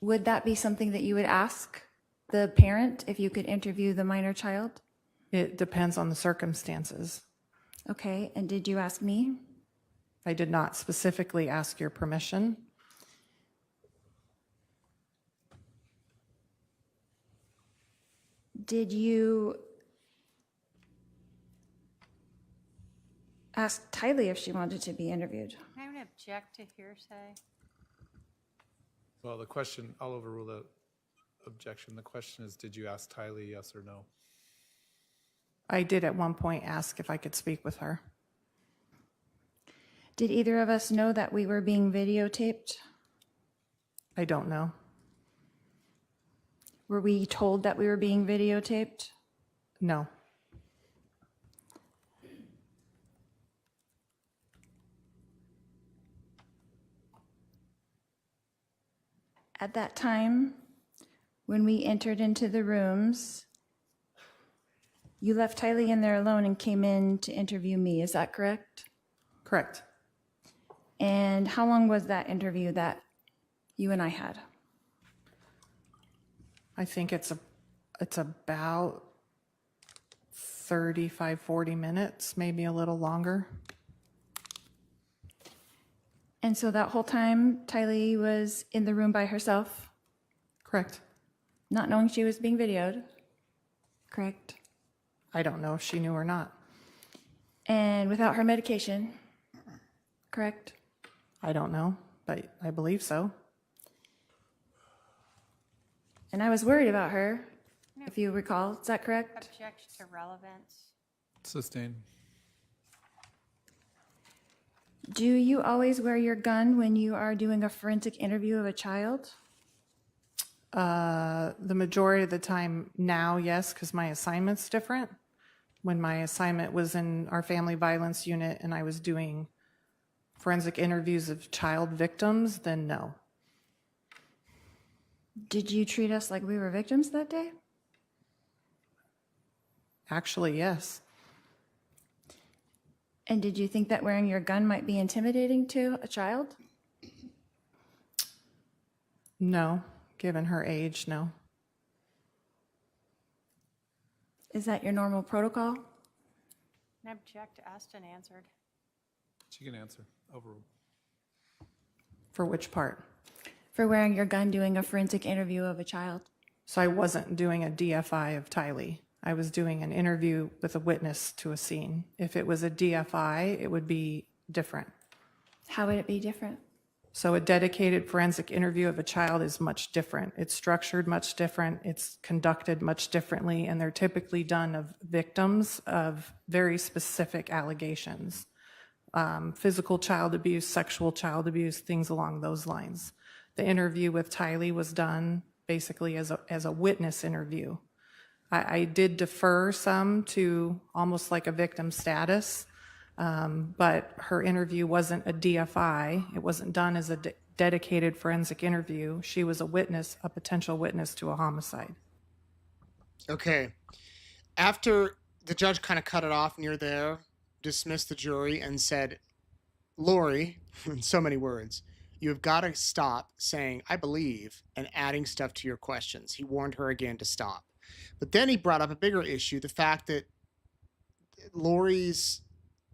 would that be something that you would ask the parent if you could interview the minor child? It depends on the circumstances. Okay, and did you ask me? I did not specifically ask your permission. Did you ask Tylee if she wanted to be interviewed? Can I object to hearsay? Well, the question, I'll overrule the objection. The question is, did you ask Tylee yes or no? I did at one point ask if I could speak with her. Did either of us know that we were being videotaped? I don't know. Were we told that we were being videotaped? No. At that time, when we entered into the rooms, you left Tylee in there alone and came in to interview me. Is that correct? Correct. And how long was that interview that you and I had? I think it's about 35, 40 minutes, maybe a little longer. And so that whole time, Tylee was in the room by herself, Correct. not knowing she was being videoed, correct? I don't know if she knew or not. And without her medication, correct? I don't know, but I believe so. And I was worried about her, if you recall. Is that correct? Object to relevance. Sustained. Do you always wear your gun when you are doing a forensic interview of a child? The majority of the time now, yes, because my assignment's different. When my assignment was in our family violence unit and I was doing forensic interviews of child victims, then no. Did you treat us like we were victims that day? Actually, yes. And did you think that wearing your gun might be intimidating to a child? No, given her age, no. Is that your normal protocol? An object asked and answered. She can answer. Overruled. For which part? For wearing your gun doing a forensic interview of a child? So I wasn't doing a DFI of Tylee. I was doing an interview with a witness to a scene. If it was a DFI, it would be different. How would it be different? So a dedicated forensic interview of a child is much different. It's structured much different. It's conducted much differently, and they're typically done of victims of very specific allegations. Physical child abuse, sexual child abuse, things along those lines. The interview with Tylee was done basically as a witness interview. I did defer some to almost like a victim status, but her interview wasn't a DFI. It wasn't done as a dedicated forensic interview. She was a witness, a potential witness to a homicide. Okay. After the judge kind of cut it off near there, dismissed the jury, and said, Lori, in so many words, you have got to stop saying, I believe, and adding stuff to your questions. He warned her again to stop. But then he brought up a bigger issue, the fact that Lori's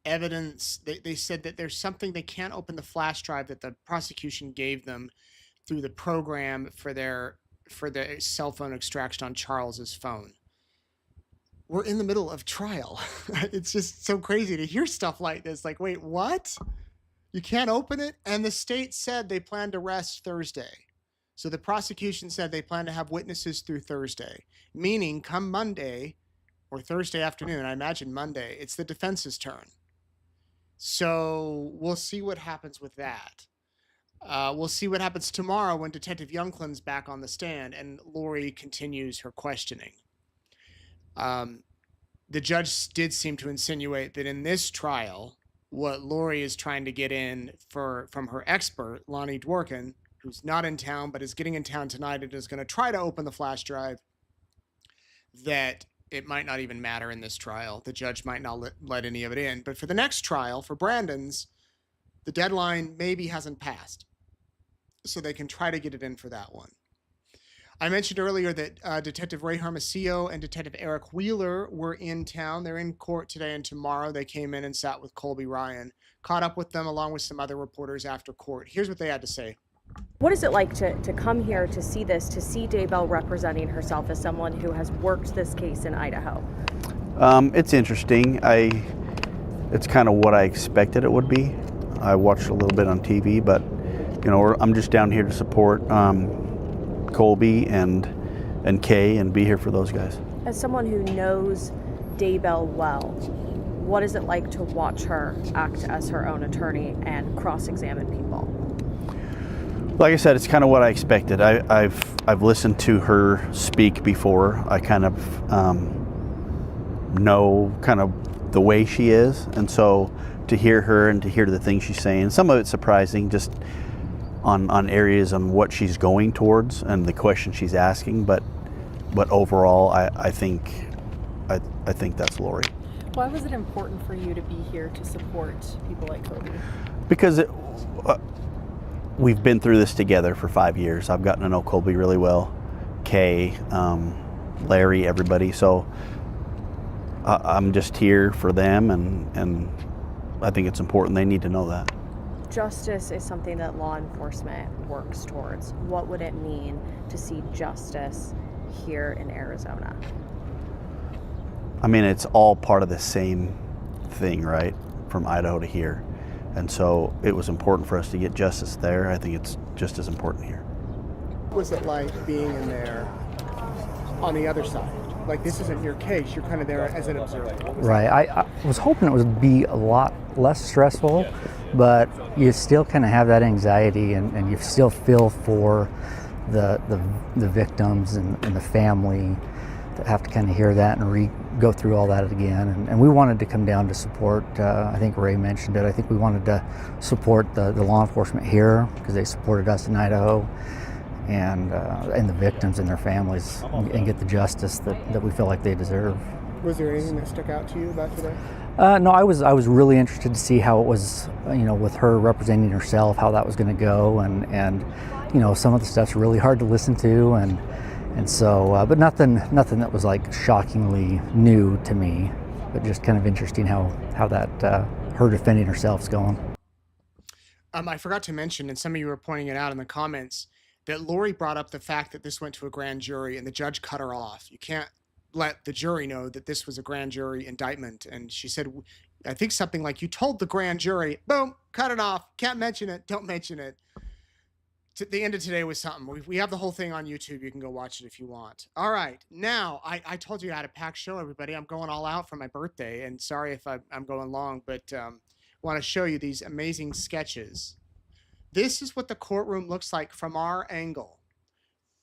evidence, they said that there's something, they can't open the flash drive that the prosecution gave them through the program for the cell phone extraction on Charles's phone. We're in the middle of trial. It's just so crazy to hear stuff like this. Like, wait, what? You can't open it? And the state said they plan to rest Thursday. So the prosecution said they plan to have witnesses through Thursday, meaning come Monday or Thursday afternoon, I imagine Monday, it's the defense's turn. So we'll see what happens with that. We'll see what happens tomorrow when Detective Youngklin's back on the stand and Lori continues her questioning. The judge did seem to insinuate that in this trial, what Lori is trying to get in from her expert, Lonnie Dworkin, who's not in town but is getting in town tonight and is going to try to open the flash drive, that it might not even matter in this trial. The judge might not let any of it in. But for the next trial, for Brandon's, the deadline maybe hasn't passed. So they can try to get it in for that one. I mentioned earlier that Detective Ray Hermosillo and Detective Eric Wheeler were in town. They're in court today and tomorrow. They came in and sat with Colby Ryan, caught up with them along with some other reporters after court. Here's what they had to say. What is it like to come here to see this, to see Daybell representing herself as someone who has worked this case in Idaho? It's interesting. It's kind of what I expected it would be. I watched a little bit on TV, but I'm just down here to support Colby and Kay and be here for those guys. As someone who knows Daybell well, what is it like to watch her act as her own attorney and cross-examine people? Like I said, it's kind of what I expected. I've listened to her speak before. I kind of know kind of the way she is, and so to hear her and to hear the things she's saying, some of it's surprising. Just on areas on what she's going towards and the question she's asking, but overall, I think that's Lori. Why was it important for you to be here to support people like Kobe? Because we've been through this together for 5 years. I've gotten to know Colby really well, Kay, Larry, everybody. So I'm just here for them, and I think it's important. They need to know that. Justice is something that law enforcement works towards. What would it mean to see justice here in Arizona? I mean, it's all part of the same thing, right? From Idaho to here. And so it was important for us to get justice there. I think it's just as important here. What was it like being in there on the other side? Like, this isn't your case. You're kind of there as an observer. Right. I was hoping it would be a lot less stressful, but you still kind of have that anxiety, and you still feel for the victims and the family that have to kind of hear that and go through all that again. And we wanted to come down to support, I think Ray mentioned it, I think we wanted to support the law enforcement here because they supported us in Idaho, and the victims and their families, and get the justice that we feel like they deserve. Was there anything that stuck out to you about today? No, I was really interested to see how it was, with her representing herself, how that was going to go, and some of the stuff's really hard to listen to, and so, but nothing that was like shockingly new to me, but just kind of interesting how that her defending herself's going. I forgot to mention, and some of you were pointing it out in the comments, that Lori brought up the fact that this went to a grand jury and the judge cut her off. You can't let the jury know that this was a grand jury indictment. And she said, I think something like, you told the grand jury, boom, cut it off. Can't mention it. Don't mention it. The end of today was something. We have the whole thing on YouTube. You can go watch it if you want. All right. Now, I told you I had a packed show, everybody. I'm going all out for my birthday. And sorry if I'm going long, but want to show you these amazing sketches. This is what the courtroom looks like from our angle.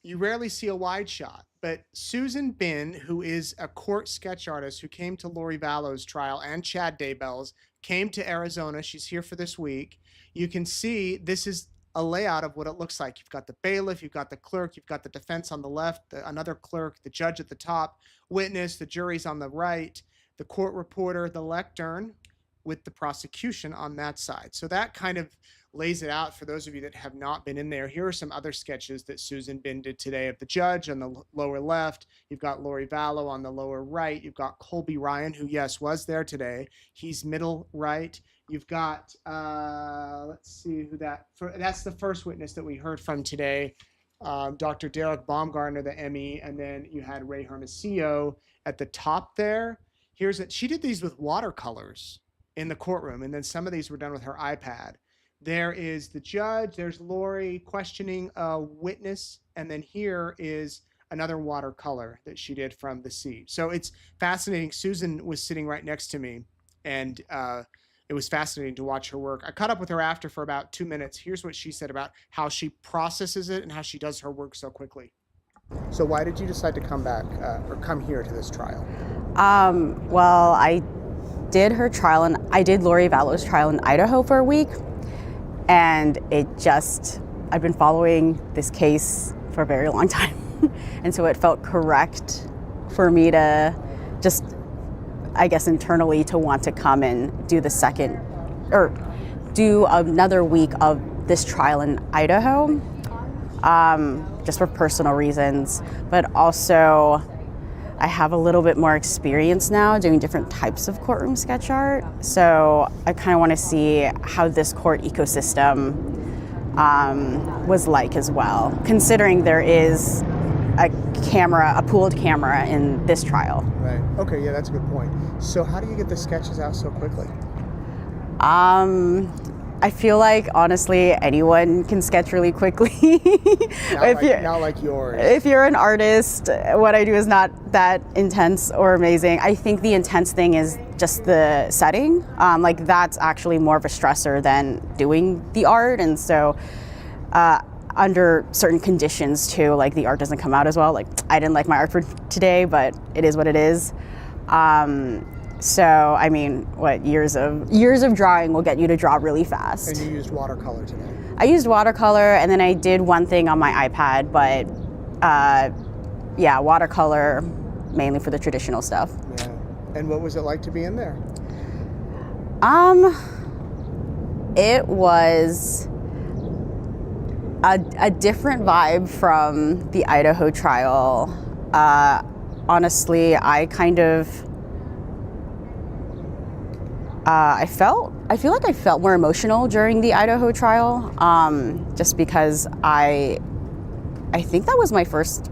You rarely see a wide shot, but Susan Bin, who is a court sketch artist who came to Lori Vallow's trial, and Chad Daybell's, came to Arizona. She's here for this week. You can see this is a layout of what it looks like. You've got the bailiff, you've got the clerk, you've got the defense on the left, another clerk, the judge at the top, witness, the jury's on the right, the court reporter, the lectern, with the prosecution on that side. So that kind of lays it out for those of you that have not been in there. Here are some other sketches that Susan Bin did today of the judge on the lower left. You've got Lori Vallow on the lower right. You've got Colby Ryan, who, yes, was there today. He's middle right. You've got, let's see who that's the first witness that we heard from today, Dr. Derek Baumgartner, the ME, and then you had Ray Hermosillo at the top there. She did these with watercolors in the courtroom, and then some of these were done with her iPad. There is the judge, there's Lori questioning a witness, and then here is another watercolor that she did from the seat. So it's fascinating. Susan was sitting right next to me, and it was fascinating to watch her work. I caught up with her after for about 2 minutes. Here's what she said about how she processes it and how she does her work so quickly. So why did you decide to come back or come here to this trial? Well, I did her trial, and I did Lori Vallow's trial in Idaho for a week. And I've been following this case for a very long time. And so it felt correct for me to just, I guess, internally to want to come and do do another week of this trial in Idaho, just for personal reasons. But also, I have a little bit more experience now doing different types of courtroom sketch art. So I kind of want to see how this court ecosystem was like as well, considering there is a pooled camera in this trial. Right. Okay, yeah, that's a good point. So how do you get the sketches out so quickly? I feel like, honestly, anyone can sketch really quickly. Not like yours. If you're an artist, what I do is not that intense or amazing. I think the intense thing is just the setting. That's actually more of a stressor than doing the art. And so under certain conditions too, like the art doesn't come out as well. Like I didn't like my art for today, but it is what it is. So, I mean, years of drawing will get you to draw really fast. And you used watercolor today? I used watercolor, and then I did one thing on my iPad, but yeah, watercolor mainly for the traditional stuff. Yeah. And what was it like to be in there? It was a different vibe from the Idaho trial. Honestly, I kind of, I feel like I felt more emotional during the Idaho trial, just because I think that was my first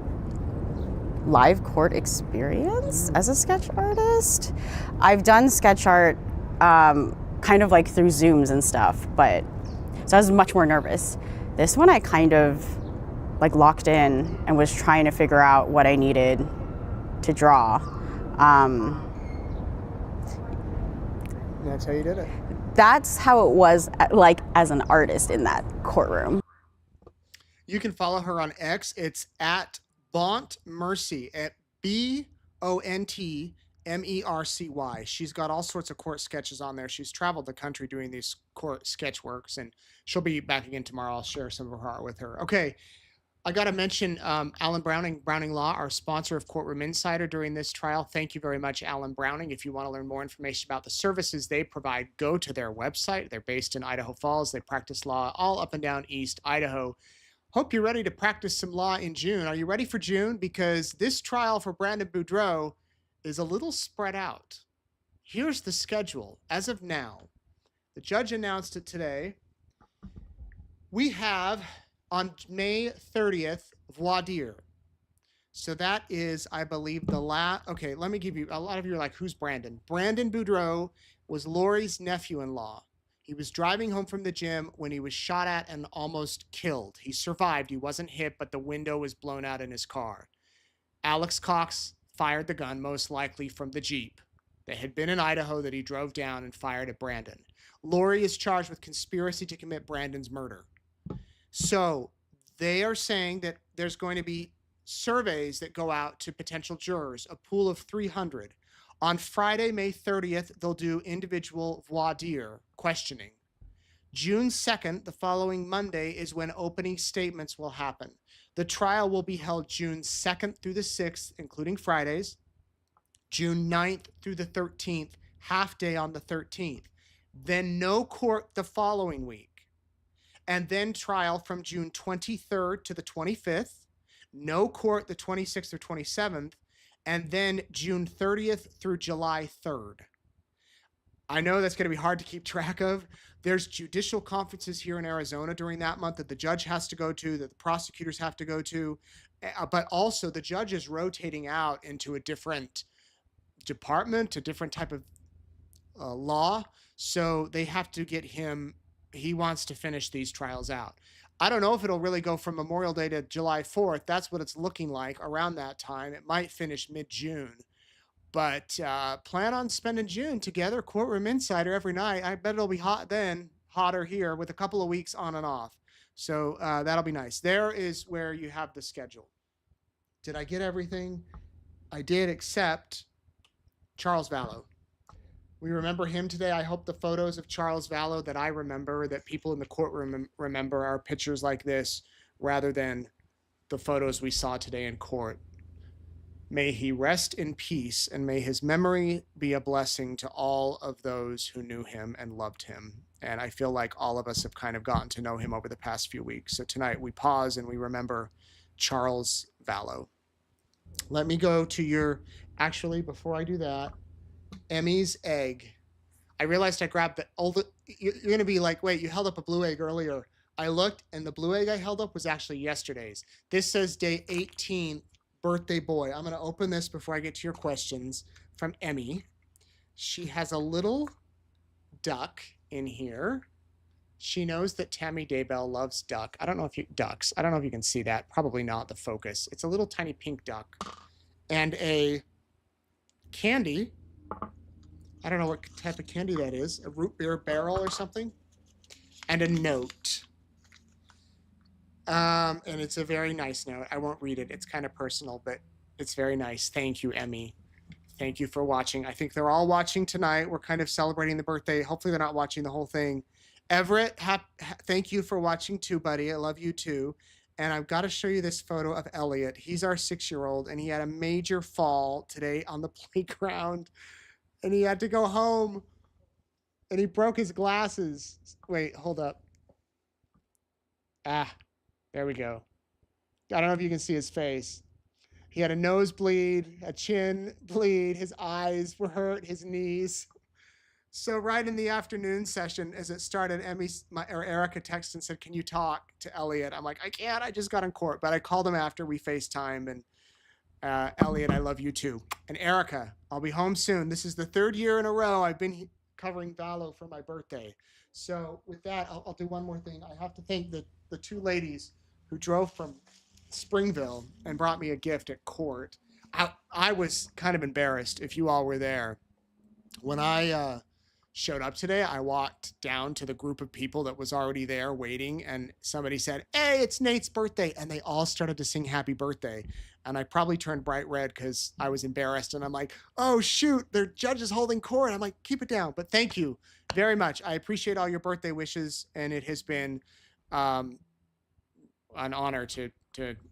live court experience as a sketch artist. I've done sketch art kind of like through Zooms and stuff, but so I was much more nervous. This one I kind of like locked in and was trying to figure out what I needed to draw. That's how you did it. That's how it was like as an artist in that courtroom. You can follow her on X. It's at Bont Mercy, at BONTMERCY. She's got all sorts of court sketches on there. She's traveled the country doing these court sketch works, and she'll be back again tomorrow. I'll share some of her art with her. Okay, I got to mention Alan Browning Law, our sponsor of Courtroom Insider during this trial. Thank you very much, Alan Browning. If you want to learn more information about the services they provide, go to their website. They're based in Idaho Falls. They practice law all up and down East Idaho. Hope you're ready to practice some law in June. Are you ready for June? Because this trial for Brandon Boudreaux is a little spread out. Here's the schedule. As of now, the judge announced it today. We have on May 30th, voir dire. So that is, I believe, the last. Okay, let me give you, a lot of you are like, who's Brandon? Brandon Boudreaux was Lori's nephew-in-law. He was driving home from the gym when he was shot at and almost killed. He survived. He wasn't hit, but the window was blown out in his car. Alex Cox fired the gun, most likely from the Jeep that had been in Idaho that he drove down and fired at Brandon. Lori is charged with conspiracy to commit Brandon's murder. So they are saying that there's going to be surveys that go out to potential jurors, a pool of 300. On Friday, May 30th, they'll do individual voir dire questioning. June 2nd, the following Monday, is when opening statements will happen. The trial will be held June 2nd through the 6th, including Fridays. June 9th through the 13th, half day on the 13th. Then no court the following week. And then trial from June 23rd to the 25th. No court the 26th or 27th. And then June 30th through July 3rd. I know that's going to be hard to keep track of. There's judicial conferences here in Arizona during that month that the judge has to go to, that the prosecutors have to go to, but also the judge is rotating out into a different department, a different type of law. So they have to get him, he wants to finish these trials out. I don't know if it'll really go from Memorial Day to July 4th. That's what it's looking like around that time. It might finish mid-June. But plan on spending June together, Courtroom Insider every night. I bet it'll be hot then, hotter here, with a couple of weeks on and off. So that'll be nice. There is where you have the schedule. Did I get everything? I did, except Charles Vallow. We remember him today. I hope the photos of Charles Vallow that I remember, that people in the courtroom remember, are pictures like this rather than the photos we saw today in court. May he rest in peace, and may his memory be a blessing to all of those who knew him and loved him. And I feel like all of us have kind of gotten to know him over the past few weeks. So tonight we pause and we remember Charles Vallow. Let me go to your, actually, before I do that, Emmy's egg. I realized I grabbed the, you're going to be like, wait, you held up a blue egg earlier. I looked, and the blue egg I held up was actually yesterday's. This says day 18, birthday boy. I'm going to open this before I get to your questions from Emmy. She has a little duck in here. She knows that Tammy Daybell loves ducks. I don't know if you can see that. Probably not the focus. It's a little tiny pink duck. And a candy. I don't know what type of candy that is. A root beer barrel or something. And a note. And it's a very nice note. I won't read it. It's kind of personal, but it's very nice. Thank you, Emmy. Thank you for watching. I think they're all watching tonight. We're kind of celebrating the birthday. Hopefully they're not watching the whole thing. Everett, thank you for watching too, buddy. I love you too. And I've got to show you this photo of Elliot. He's our 6-year-old, and he had a major fall today on the playground, and he had to go home, and he broke his glasses. Wait, hold up. Ah, there we go. I don't know if you can see his face. He had a nosebleed, a chin bleed, his eyes were hurt, his knees. So right in the afternoon session, as it started, Erica texted and said, "Can you talk to Elliot?" I'm like, "I can't. I just got in court." But I called him after we FaceTimed, and Elliot, I love you too. And Erica, I'll be home soon. This is the 3rd year in a row I've been covering Vallow for my birthday. So with that, I'll do one more thing. I have to thank the 2 ladies who drove from Springville and brought me a gift at court. I was kind of embarrassed if you all were there. When I showed up today, I walked down to the group of people that was already there waiting, and somebody said, "Hey, it's Nate's birthday," and they all started to sing happy birthday. And I probably turned bright red because I was embarrassed, and I'm like, "Oh shoot, the judge is holding court." I'm like, "Keep it down." But thank you very much. I appreciate all your birthday wishes, and it has been an honor to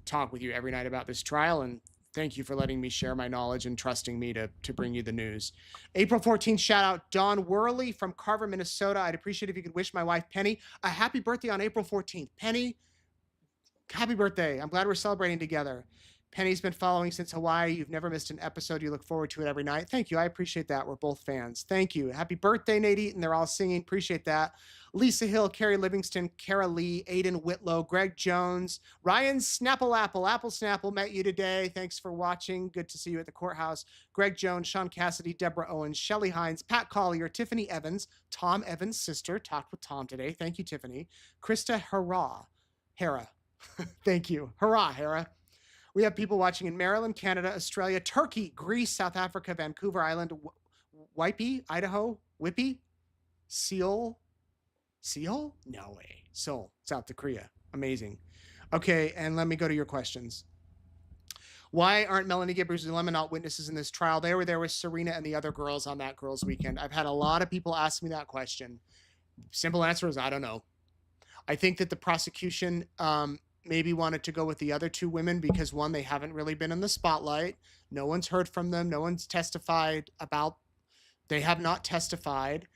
talk with you every night about this trial, and thank you for letting me share my knowledge and trusting me to bring you the news. April 14th, shout out Don Worley from Carver, Minnesota. I'd appreciate if you could wish my wife, Penny, a happy birthday on April 14th. Penny, happy birthday. I'm glad we're celebrating together. Penny's been following since Hawaii. You've never missed an episode. You look forward to it every night. Thank you. I appreciate that. We're both fans. Thank you. Happy birthday, Nate Eaton. They're all singing. Appreciate that. Lisa Hill, Carrie Livingston, Kara Lee, Aiden Whitlow, Greg Jones, Ryan Snapple Apple Snapple met you today. Thanks for watching. Good to see you at the courthouse. Greg Jones, Sean Cassidy, Deborah Owens, Shelly Hines, Pat Collier, Tiffany Evans, Tom Evans' sister. Talked with Tom today. Thank you, Tiffany. Krista Hera. Thank you. Hurrah, Hera. We have people watching in Maryland, Canada, Australia, Turkey, Greece, South Africa, Vancouver Island, Wipey, Idaho, Whippy, Seoul? No way. Seoul, South Korea. Amazing. Okay, and let me go to your questions. Why aren't Melanie Gibbers and Lemon not witnesses in this trial? They were there with Serena and the other girls on that girls' weekend. I've had a lot of people ask me that question. Simple answer is I don't know. I think that the prosecution maybe wanted to go with the other 2 women because, one, they haven't really been in the spotlight. No one's heard from them. No one's testified about. They have not testified.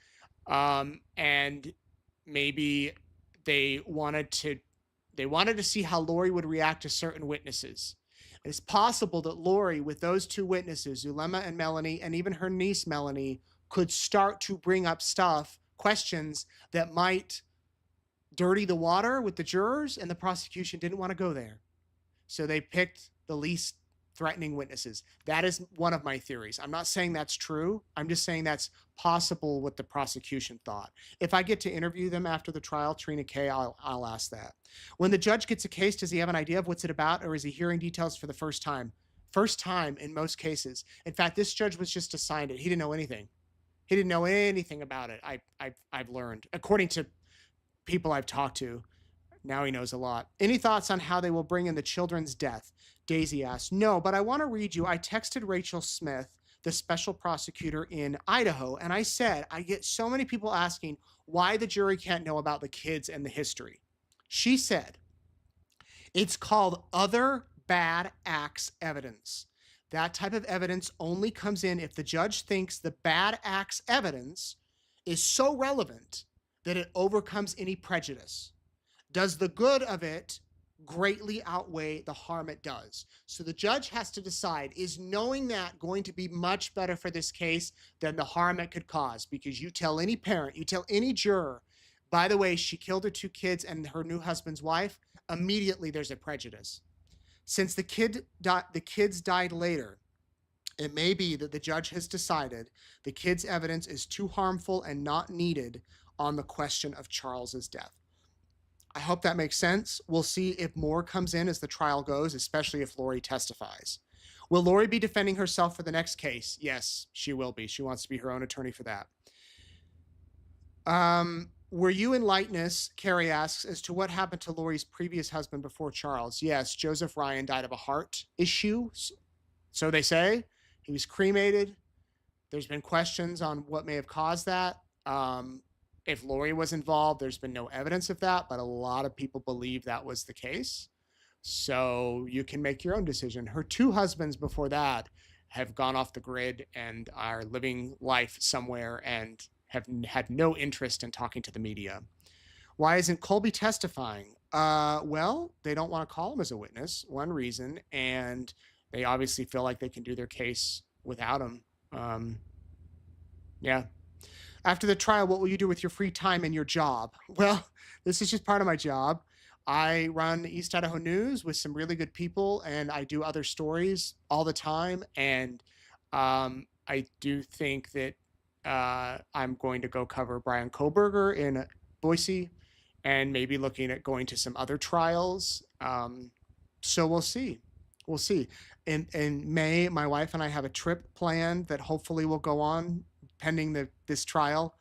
And maybe they wanted to see how Lori would react to certain witnesses. It's possible that Lori, with those 2 witnesses, Zulema and Melanie, and even her niece Melanie, could start to bring up questions that might dirty the water with the jurors, and the prosecution didn't want to go there. So they picked the least threatening witnesses. That is one of my theories. I'm not saying that's true. I'm just saying that's possible what the prosecution thought. If I get to interview them after the trial, Trina K, I'll ask that. When the judge gets a case, does he have an idea of what's it about, or is he hearing details for the first time? First time in most cases. In fact, this judge was just assigned it. He didn't know anything. He didn't know anything about it. I've learned, according to people I've talked to. Now he knows a lot. Any thoughts on how they will bring in the children's death? Daisy asks. No, but I want to read you. I texted Rachel Smith, the special prosecutor in Idaho, and I said, I get so many people asking why the jury can't know about the kids and the history. She said, it's called other bad acts evidence. That type of evidence only comes in if the judge thinks the bad acts evidence is so relevant that it overcomes any prejudice. Does the good of it greatly outweigh the harm it does? So the judge has to decide, is knowing that going to be much better for this case than the harm it could cause? Because you tell any parent, you tell any juror, by the way, she killed her 2 kids and her new husband's wife, immediately there's a prejudice. Since the kids died later, it may be that the judge has decided the kids' evidence is too harmful and not needed on the question of Charles's death. I hope that makes sense. We'll see if more comes in as the trial goes, especially if Lori testifies. Will Lori be defending herself for the next case? Yes, she will be. She wants to be her own attorney for that. Were you in lightness, Carrie asks, as to what happened to Lori's previous husband before Charles? Yes, Joseph Ryan died of a heart issue. So they say. He was cremated. There's been questions on what may have caused that. if Lori was involved. There's been no evidence of that, but a lot of people believe that was the case. So you can make your own decision. Her two husbands before that have gone off the grid and are living life somewhere and have had no interest in talking to the media. Why isn't Colby testifying? Well, they don't want to call him as a witness, one reason, and they obviously feel like they can do their case without him. Yeah. After the trial, what will you do with your free time and your job? Well, this is just part of my job. I run East Idaho News with some really good people, and I do other stories all the time. And I do think that I'm going to go cover Brian Koberger in Boise, and maybe looking at going to some other trials. So we'll see. We'll see. In May, my wife and I have a trip planned that hopefully will go on pending this trial.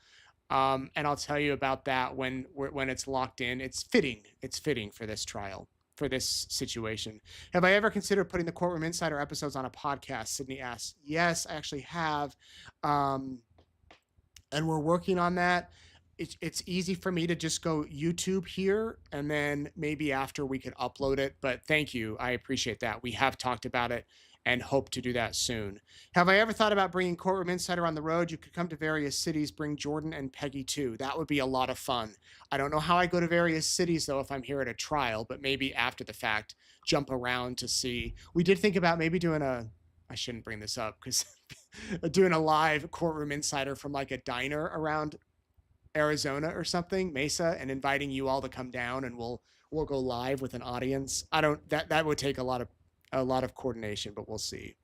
And I'll tell you about that when it's locked in. It's fitting for this trial, for this situation. Have I ever considered putting the Courtroom Insider episodes on a podcast? Sydney asks. Yes, I actually have. And we're working on that. It's easy for me to just go YouTube here, and then maybe after we could upload it. But thank you. I appreciate that. We have talked about it and hope to do that soon. Have I ever thought about bringing Courtroom Insider on the road? You could come to various cities, bring Jordan and Peggy too. That would be a lot of fun. I don't know how I go to various cities though if I'm here at a trial, but maybe after the fact, jump around to see. We did think about maybe doing I shouldn't bring this up because doing a live Courtroom Insider from like a diner around Arizona or something, Mesa, and inviting you all to come down, and we'll go live with an audience. That would take a lot of coordination, but we'll see.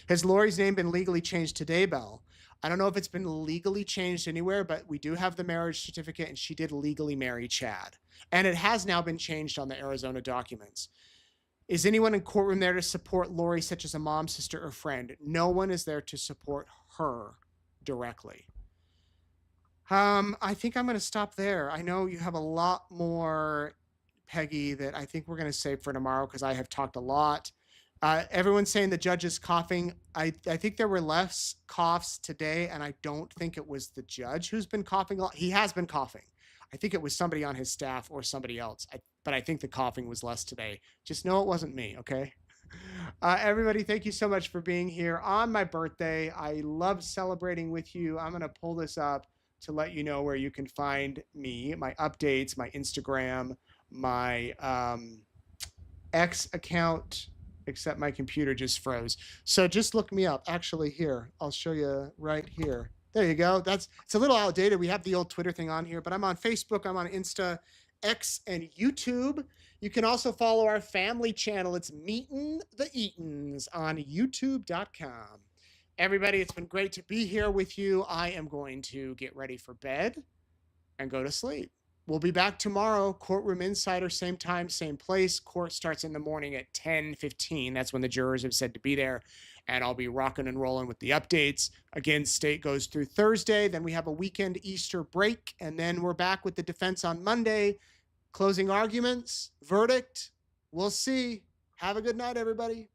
Has Lori's name been legally changed to Daybell? I don't know if it's been legally changed anywhere, but we do have the marriage certificate, and she did legally marry Chad. And it has now been changed on the Arizona documents. Is anyone in courtroom there to support Lori, such as a mom, sister, or friend? No one is there to support her directly. I think I'm going to stop there. I know you have a lot more, Peggy, that I think we're going to save for tomorrow because I have talked a lot. Everyone's saying the judge is coughing. I think there were less coughs today, and I don't think it was the judge who's been coughing a lot. He has been coughing. I think it was somebody on his staff or somebody else. But I think the coughing was less today. Just know it wasn't me, okay? Everybody, thank you so much for being here on my birthday. I love celebrating with you. I'm going to pull this up to let you know where you can find me, my updates, my Instagram, my X account, except my computer just froze. So just look me up. Actually, here, I'll show you right here. There you go. It's a little outdated. We have the old Twitter thing on here, but I'm on Facebook, I'm on Insta, X, and YouTube. You can also follow our family channel. It's Meetin' the Eatons on youtube.com. Everybody, it's been great to be here with you. I am going to get ready for bed and go to sleep. We'll be back tomorrow. Courtroom Insider, same time, same place. Court starts in the morning at 10:15. That's when the jurors have said to be there. And I'll be rocking and rolling with the updates. Again, state goes through Thursday. Then we have a weekend Easter break. And then we're back with the defense on Monday. Closing arguments, verdict. We'll see. Have a good night, everybody.